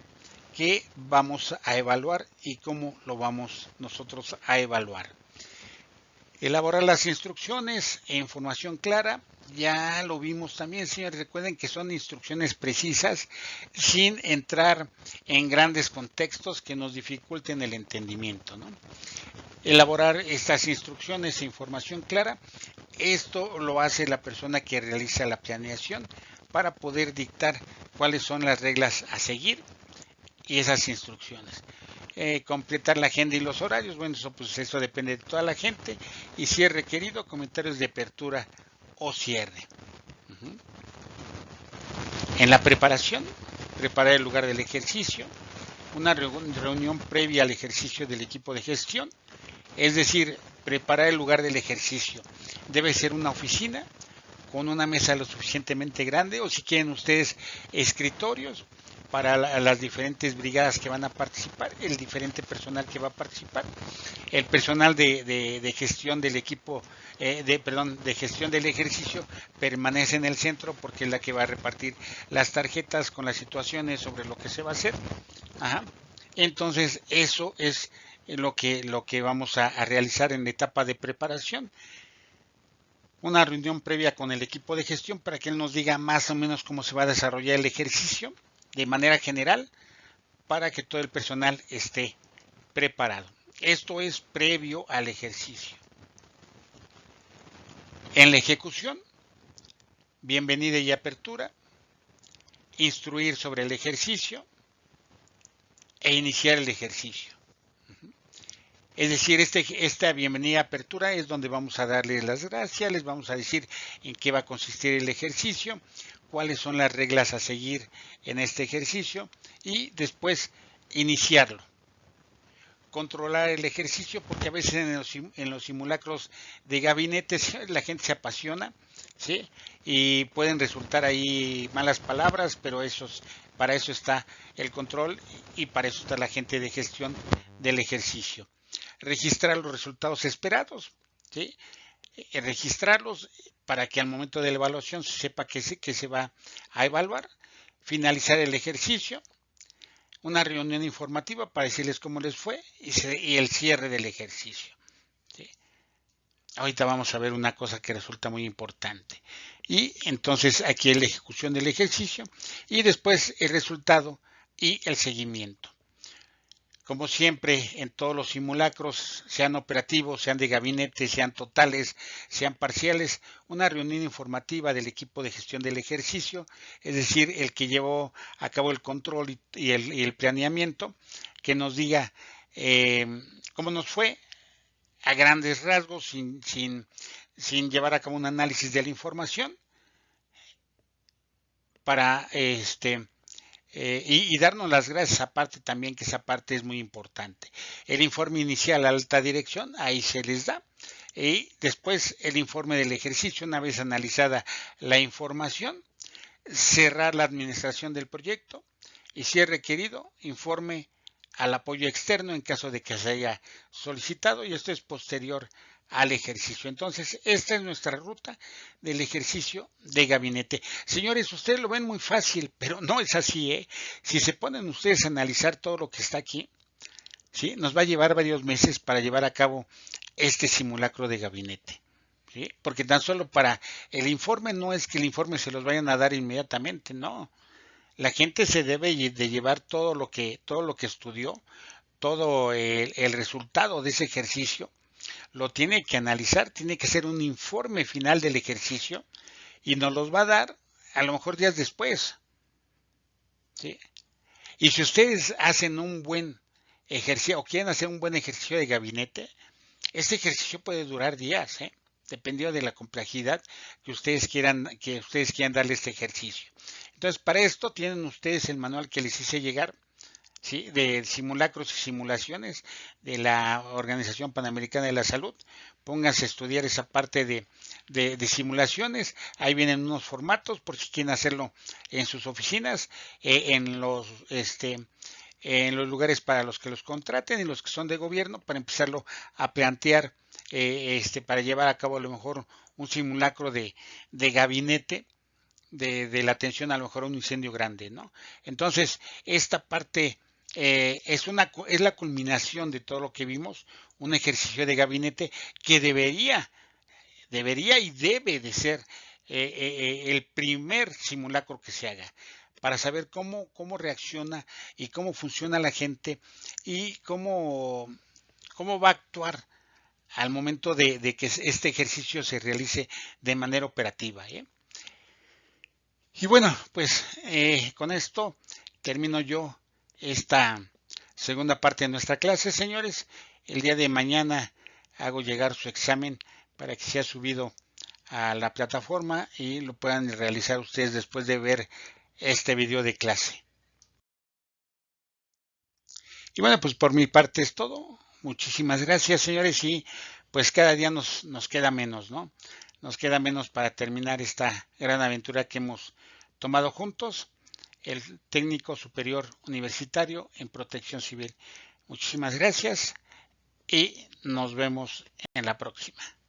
S1: qué vamos a evaluar y cómo lo vamos nosotros a evaluar. Elaborar las instrucciones e información clara, ya lo vimos también, señores, recuerden que son instrucciones precisas, sin entrar en grandes contextos que nos dificulten el entendimiento, ¿no? Elaborar estas instrucciones e información clara, esto lo hace la persona que realiza la planeación para poder dictar cuáles son las reglas a seguir y esas instrucciones. Completar la agenda y los horarios, bueno, eso depende de toda la gente, y si es requerido, comentarios de apertura o cierre. En la preparación, preparar el lugar del ejercicio, una reunión previa al ejercicio del equipo de gestión, es decir, preparar el lugar del ejercicio. Debe ser una oficina con una mesa lo suficientemente grande, o si quieren ustedes escritorios para las diferentes brigadas que van a participar, el diferente personal que va a participar, el personal de gestión del equipo, de gestión del ejercicio permanece en el centro porque es la que va a repartir las tarjetas con las situaciones sobre lo que se va a hacer. Ajá. Entonces eso es lo que vamos a realizar en la etapa de preparación. Una reunión previa con el equipo de gestión para que él nos diga más o menos cómo se va a desarrollar el ejercicio de manera general para que todo el personal esté preparado. Esto es previo al ejercicio. En la ejecución, bienvenida y apertura, instruir sobre el ejercicio e iniciar el ejercicio. Es decir, esta bienvenida apertura es donde vamos a darles las gracias, les vamos a decir en qué va a consistir el ejercicio, cuáles son las reglas a seguir en este ejercicio y después iniciarlo. Controlar el ejercicio, porque a veces en los simulacros de gabinetes la gente se apasiona, ¿sí? Y pueden resultar ahí malas palabras, pero para eso está el control y para eso está la gente de gestión del ejercicio. Registrar los resultados esperados, ¿sí? Registrarlos para que al momento de la evaluación se sepa que se va a evaluar. Finalizar el ejercicio, una reunión informativa para decirles cómo les fue y el cierre del ejercicio, ¿sí? Ahorita vamos a ver una cosa que resulta muy importante. Y entonces aquí es la ejecución del ejercicio y después el resultado y el seguimiento. Como siempre, en todos los simulacros, sean operativos, sean de gabinete, sean totales, sean parciales, una reunión informativa del equipo de gestión del ejercicio, es decir, el que llevó a cabo el control y el planeamiento, que nos diga cómo nos fue a grandes rasgos, sin llevar a cabo un análisis de la información, para y darnos las gracias aparte también, que esa parte es muy importante. El informe inicial a alta dirección, ahí se les da. Y después el informe del ejercicio, una vez analizada la información, cerrar la administración del proyecto y si es requerido, informe al apoyo externo en caso de que se haya solicitado, y esto es posterior al ejercicio. Entonces, esta es nuestra ruta del ejercicio de gabinete. Señores, ustedes lo ven muy fácil, pero no es así, ¿eh? Si se ponen ustedes a analizar todo lo que está aquí, ¿sí? Nos va a llevar varios meses para llevar a cabo este simulacro de gabinete, ¿sí? Porque tan solo para el informe no es que el informe se los vayan a dar inmediatamente, no. La gente se debe de llevar todo lo que estudió, todo el resultado de ese ejercicio, lo tiene que analizar, tiene que ser un informe final del ejercicio y nos los va a dar a lo mejor días después, ¿sí? Y si ustedes hacen un buen ejercicio o quieren hacer un buen ejercicio de gabinete, este ejercicio puede durar días, ¿eh? Dependiendo de la complejidad que ustedes quieran darle este ejercicio. Entonces, para esto tienen ustedes el manual que les hice llegar, ¿sí? De simulacros y simulaciones de la Organización Panamericana de la Salud. Pónganse a estudiar esa parte de simulaciones. Ahí vienen unos formatos por si quieren hacerlo en sus oficinas, en los lugares para los que los contraten y los que son de gobierno, para empezarlo a plantear para llevar a cabo a lo mejor un simulacro de gabinete de la atención a lo mejor a un incendio grande, ¿no? Entonces, esta parte es la culminación de todo lo que vimos, un ejercicio de gabinete que debería y debe de ser el primer simulacro que se haga para saber cómo reacciona y cómo funciona la gente y cómo va a actuar al momento de que este ejercicio se realice de manera operativa. Y bueno, pues con esto termino yo esta segunda parte de nuestra clase, señores. El día de mañana hago llegar su examen para que sea subido a la plataforma y lo puedan realizar ustedes después de ver este video de clase. Y bueno, pues por mi parte es todo. Muchísimas gracias, señores, y pues cada día nos queda menos, ¿no? Nos queda menos para terminar esta gran aventura que hemos tomado juntos, el técnico superior universitario en protección civil. Muchísimas gracias y nos vemos en la próxima.